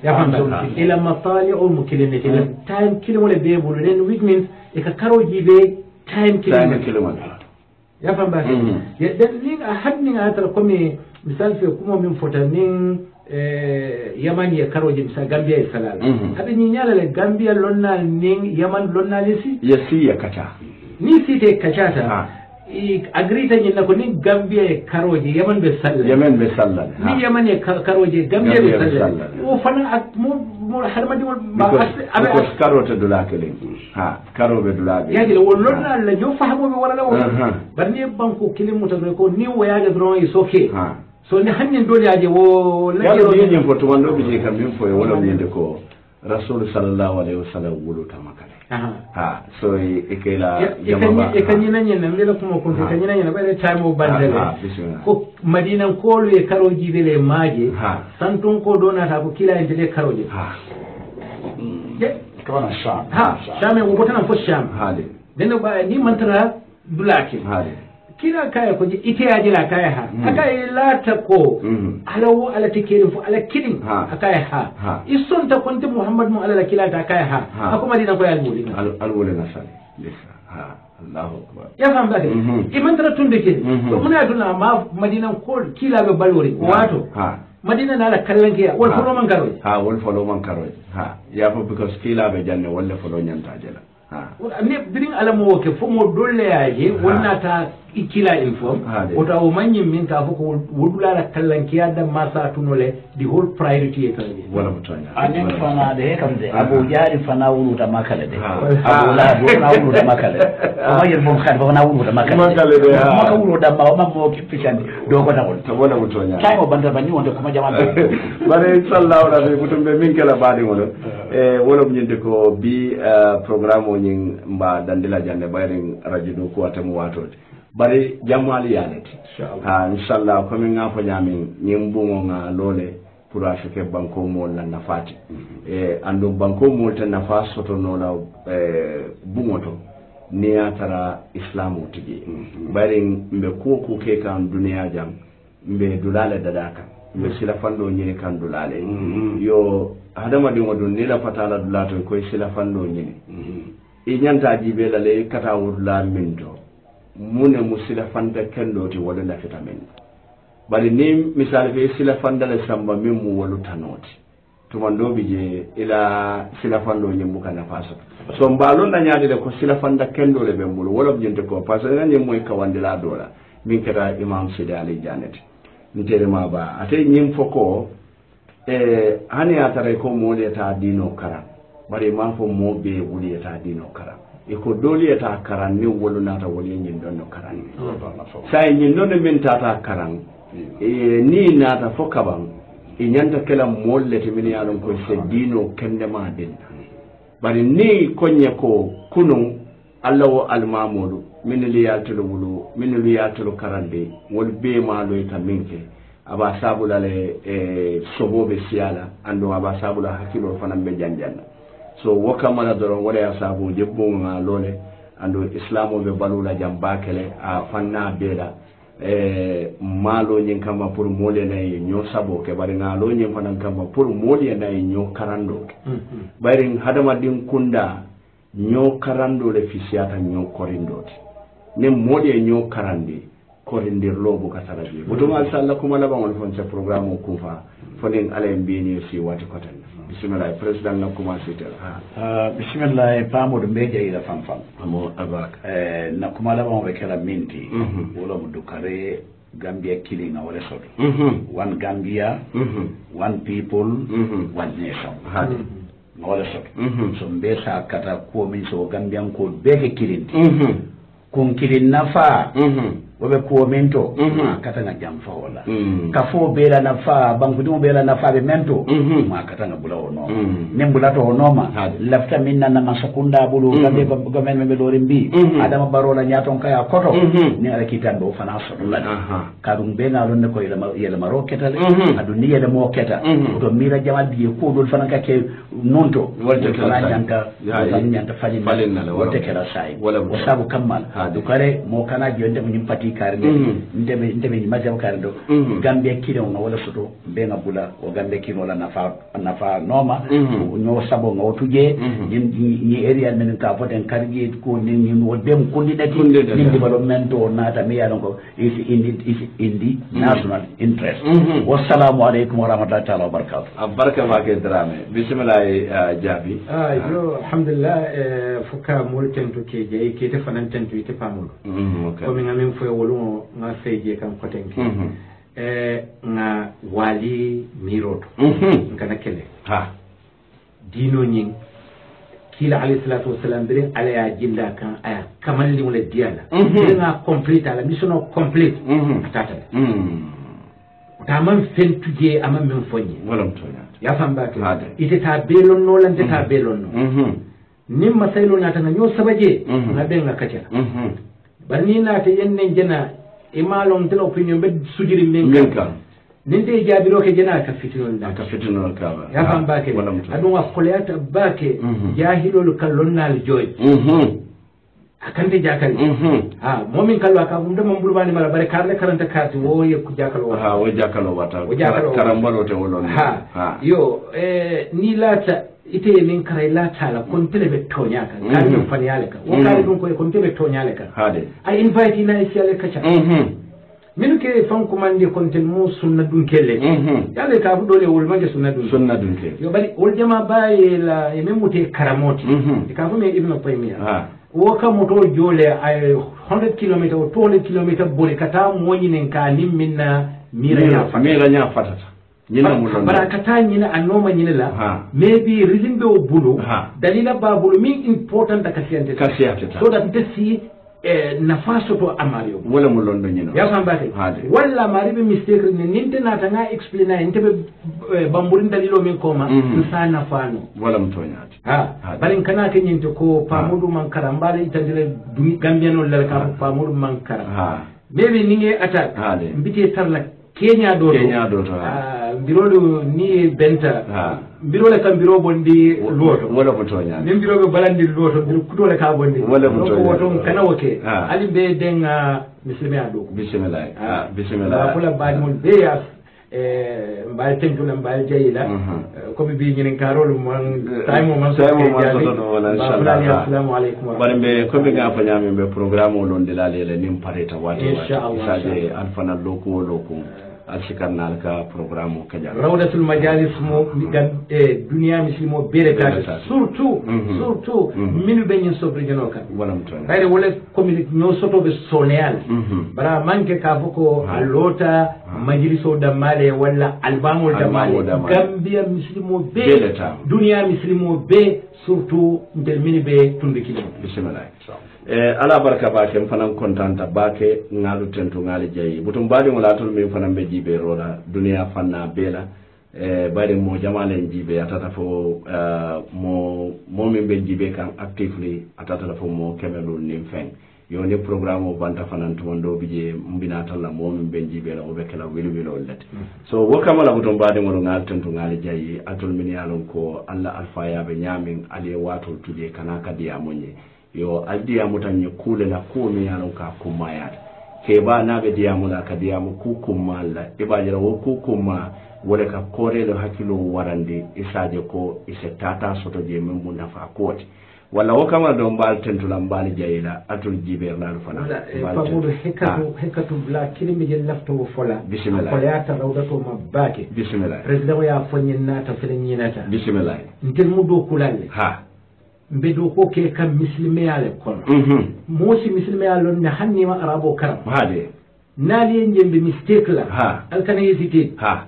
ya fam ila matali'u mukilinati ila time killing wala be bulu then which means e ka karoji be time killing ya fam ba ya dan ni hadni atar ko me misal fe kuma min fota nin yaman ya karoji misal gambia e salal hada ni nyala le gambia lonna nin yaman lonna lisi yasi ya kata ni site kachata agrita nyina ko ni gambia e karoje yaman be sallal ni yaman e karoje gambia be sallal o fana ak mo harmadi ma abe karota dulakele karobe dulage yaji le wollonna la jo fahmo be wala la barni banko kilim mutagre ko ni wayaga dron is okay so ni hanyen dole yaje wo la jero ni nyem foto wando bi kam min fo wala nyende ko rasul sallallahu alaihi wasallam wulu tamakale so ikela jama'a ikanyina nyina mbele kuma ko ikanyina nyina bare time bandale ko madina ko le karoji bele maje santun ko dona ta ko kila ndele karoji kama sham sham ko botana fo sham deno ba ni mantra dulaki kila kaya ko ite ya jira kaya aka ilata ko alawo ala tikirin fu ala kidin aka ison ta kunti muhammad mu ala kila ta kaya akuma dina ko almuli nasali Allahu akbar ya fam bade iman tara tunde ke to muna duna ma madina ko kila be balori wato madina na la kallanke wal folo man karo wal folo man karo ya fa because kila be janne wala folo nyanta jela ne birin alamu woke fo mo dolle yaje wonna ta ikila inform wata o manyin min ka fuko wudula la kallankiya da masa tunole the whole priority e kanje wala mutanya anen fana de kamde abu jari fana wulu da makale de abu la fana wulu da makale o mayir bon khan fana wulu da makale de maka wulu da ma mo ki pisande do ko tawol wala mutanya tay o banda bani wonde kuma jamal bare sallallahu alaihi mutumbe min kala baadi wala wala nyinde ko bi programme o nyin mba dandila jande bayring radio ko atamu watode bari jamali yanati inshallah ko min ngafo nyamin nyimbugo nga lole pour afike banko mo na nafati ando banko mo tan nafa soto no la bungoto ni atara islamu tigi bari mbe ko ke kan duniya jam mbe dulale dadaka mbe sila fando nyini kan dulale yo hadama dingo don ni la fatala dulato ko sila fando nyini e nyanta jibe la le kata wurla minto mune musila fanda kendo ti wala la vitamin bali ni misal fe sila fanda la samba memu walu tanoti to mando bije ila sila fando nyembu kana faso so mbalo na nyaade de ko sila fanda kendo le bembulu wala bjente ko parce que ngani moy kawandila dola min kata imam sidi ali janet ni tere ma ba ate nyim foko hani atare ko mo le ta dino kara bari ma fo mo be wuli ta dino kara iko doli eta karan ni wolu nata woli nyin donno karan sai nyin donno min tata karan ni nata fo kaban e nyanta kala molle te min yalon ko se dino kende ma den bari ni konye ko kunu Allah wa almamudu min li yaltulu wulu min li yaltulu karande wol be ma lo ita minke aba sabula le sobobe siala ando aba sabula hakilo fanan be janjanna so wokamala doron wala ya sabu jebbo nga lole ando islamo be balula jambakele a fanna bela malo nyin kama pour mole nay nyo sabo ke bari nga lo nyin fanan kama pour mole nay nyo karando bari hadama din kunda nyo karando le fisiata nyo korindoti ne mole nyo karandi korindir lobo kasarabi butuma salla kuma laba won fon ce programme ko fa fonin alay mbini si wati kotan bismillah president na kuma sitel bismillah pamodo mbeje ila fanfan amo abak na kuma laba won kala minti wala mu dukare Gambia killing our resort one Gambia one people one nation wala sot so mbesa kata ko min so Gambian ko beke killing kun kilin nafa wobe ko mento kata na jamfa wala kafo bela nafa banku dum bela nafa be mento ma kata na bula ono nembula to onoma lafta minna na masakunda bulu gabe gamen me do rimbi adama barola nyaton kaya koto ni ala kitando fana so la kadum be na lonne ko yela maroketa adu ni yela moketa to mira jamal bi ko dol fana ka ke nonto wolto fana nyanta fajin wolto kala sai wasabu kammal du kare mo kana jonde mun pati karde ndebe majam kardo Gambia kino na wala soto be na bula o Gambia kino la nafa noma nyo sabo ngo tuje ni area men ka poten kargi ko ni wodem kundinati ni development o nata mi yalon ko is in the national interest wassalamu alaikum wa rahmatullahi wa barakatuh baraka ma ke drame bismillah jabi yo alhamdulillah fuka mulken to ke je ke te fanan tentu ite pamul ko mi ngamin fo wolu nga feje kan kotenke nga wali miroto kana kele dino nyin kila alayhi salatu wassalam bere ala ya jinda kan aya kamalli wala diala nga complete ala mission complete tata taman fentuje ama men fonye wala mtonya ya famba to ite ta belon no lan ta belon no nimma saylo na tan nyo sabaje nga be nga kacha barni na te yenne jena imalon tele opinion be sujiri menka ninde jabiro ke jena ka fitinol ka ya famba ke adu wa qolayata bake jahilul kallonnal joy akande jakal momin kalwa ka bum dama bulbani mala bare karle karanta kati wo ye ku jakal wo jakalo wata karambalo te wolon yo ni lata ite min kare lata la kon tele tonya ka kan fani yale ka wo kare dun ko kon tele tonya le ka I invite ina isiale kacha min ke fan kumande kon tel mo sunna dun kelle yale ka bu dole wol maje sunna dun kelle yo bari wol jama baye la e memute karamoti ka fu me ibnu taymiya wo ka moto jole ay 100 km o 200 km bole kata moyinen ka nimminna mira nya fatata nyina mulo barakata nyina anoma nyina la maybe rizimbe o bulu dalila babulu min important kasiyante so that they see nafaso to amario wala mulondo nyina ya fambate wala maribe mistake ni ninte na tanga explain inte bamburin dalilo min koma sana fano wala mtonyati balin kana kenyinte ko pamudu man karambale itandile gambiano la ka pamudu man karam maybe ninge attack mbite tarla Kenya do birolu ni benta birole kam biro bondi loto wala fotonya min biro be balandi loto bir kudole ka bondi wala fotonya ko woton kana woke ali be denga muslimi ado bismillah kula baadi mon be ya mbal tentu na mbal jayila ko bi ñinen karol man taymo man wala inshallah assalamu alaykum barbe ko be ga fa nyame be programme o lon de la lele nim pareta wati saje alfana loko alsikarnal ka programme o kajal rawdatul majalis mo dunia muslimo bereta surtout minu be ñin sobre jeno kan wala mutone bayre wala community no soto be soleal bara manke ka foko alota majliso da male wala albamul da male gambia muslimo be dunia muslimo be surtout ndel minu be tundi bismillah ala barka bake fanan kontanta bake ngalu tentu ngali jayi butum badi mulatul min fanan be jibe rola dunia fanna bela bari mo jamale jibe atata fo mo min be jibe kan actively atata fo mo kemelul nim fen yo ne programme o banta fanan to ndo bije mbina talla mo min benji be la o be kala wili wilo lati so wo kamala buton baade mo ngal tantu ngal jayi atul min yalon ko alla alfa ya be nyamin ali wato tuje kana kadiya monye yo aldiya mutanye kule la ko mi yalon ka kuma ya ke ba na be diya mula kadiya mu ku kuma la e ba jira wo ku kuma wala ka kore lo hakilo warande isaje ko isetata soto je men mu nafa ko wala wo kama do mbal tentula mbal jayila atul jiber la fana famudu hekatu bla kilimi je lafto fola bismillah ko yata rawdato mabake bismillah president ya fonyin nata felen yinata bismillah ntel mudo kulalle ha mbedo ko ke kam muslimi yale kon mosi muslimi yalon ne hanni ma arabo karam hade nali njembe mistake la ha alkana hesitate ha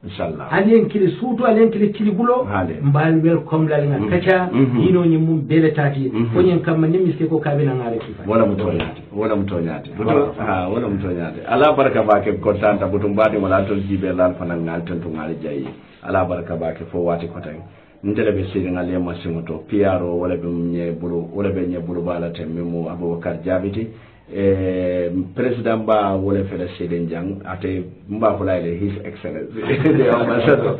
inshallah alen kili suuto alen kili bulo mbal welcome la nga kacha dino ni mum bele tati ko nyen kam ni miske ko kabina ngare kifa wala mutonyati ha wala mutonyati ala baraka bake kontanta butum badi wala to jibe lan fanan ngal tantu ngal jayi ala baraka bake fo wati ko tan ndele be sidi ngal yema simoto piaro wala be nye bulu bala temmimo Abubakar Jabiti president ba wole fele seden jang ate mba ko layle his excellency de ambassador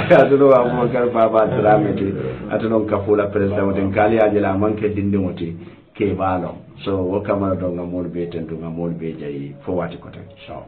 atuno Abubakar Baba Dramati atuno kafula president den kali ajela manke dinde moti ke balo so wo kamara do ngamol be tentu ngamol be jayi fo wati ko tan so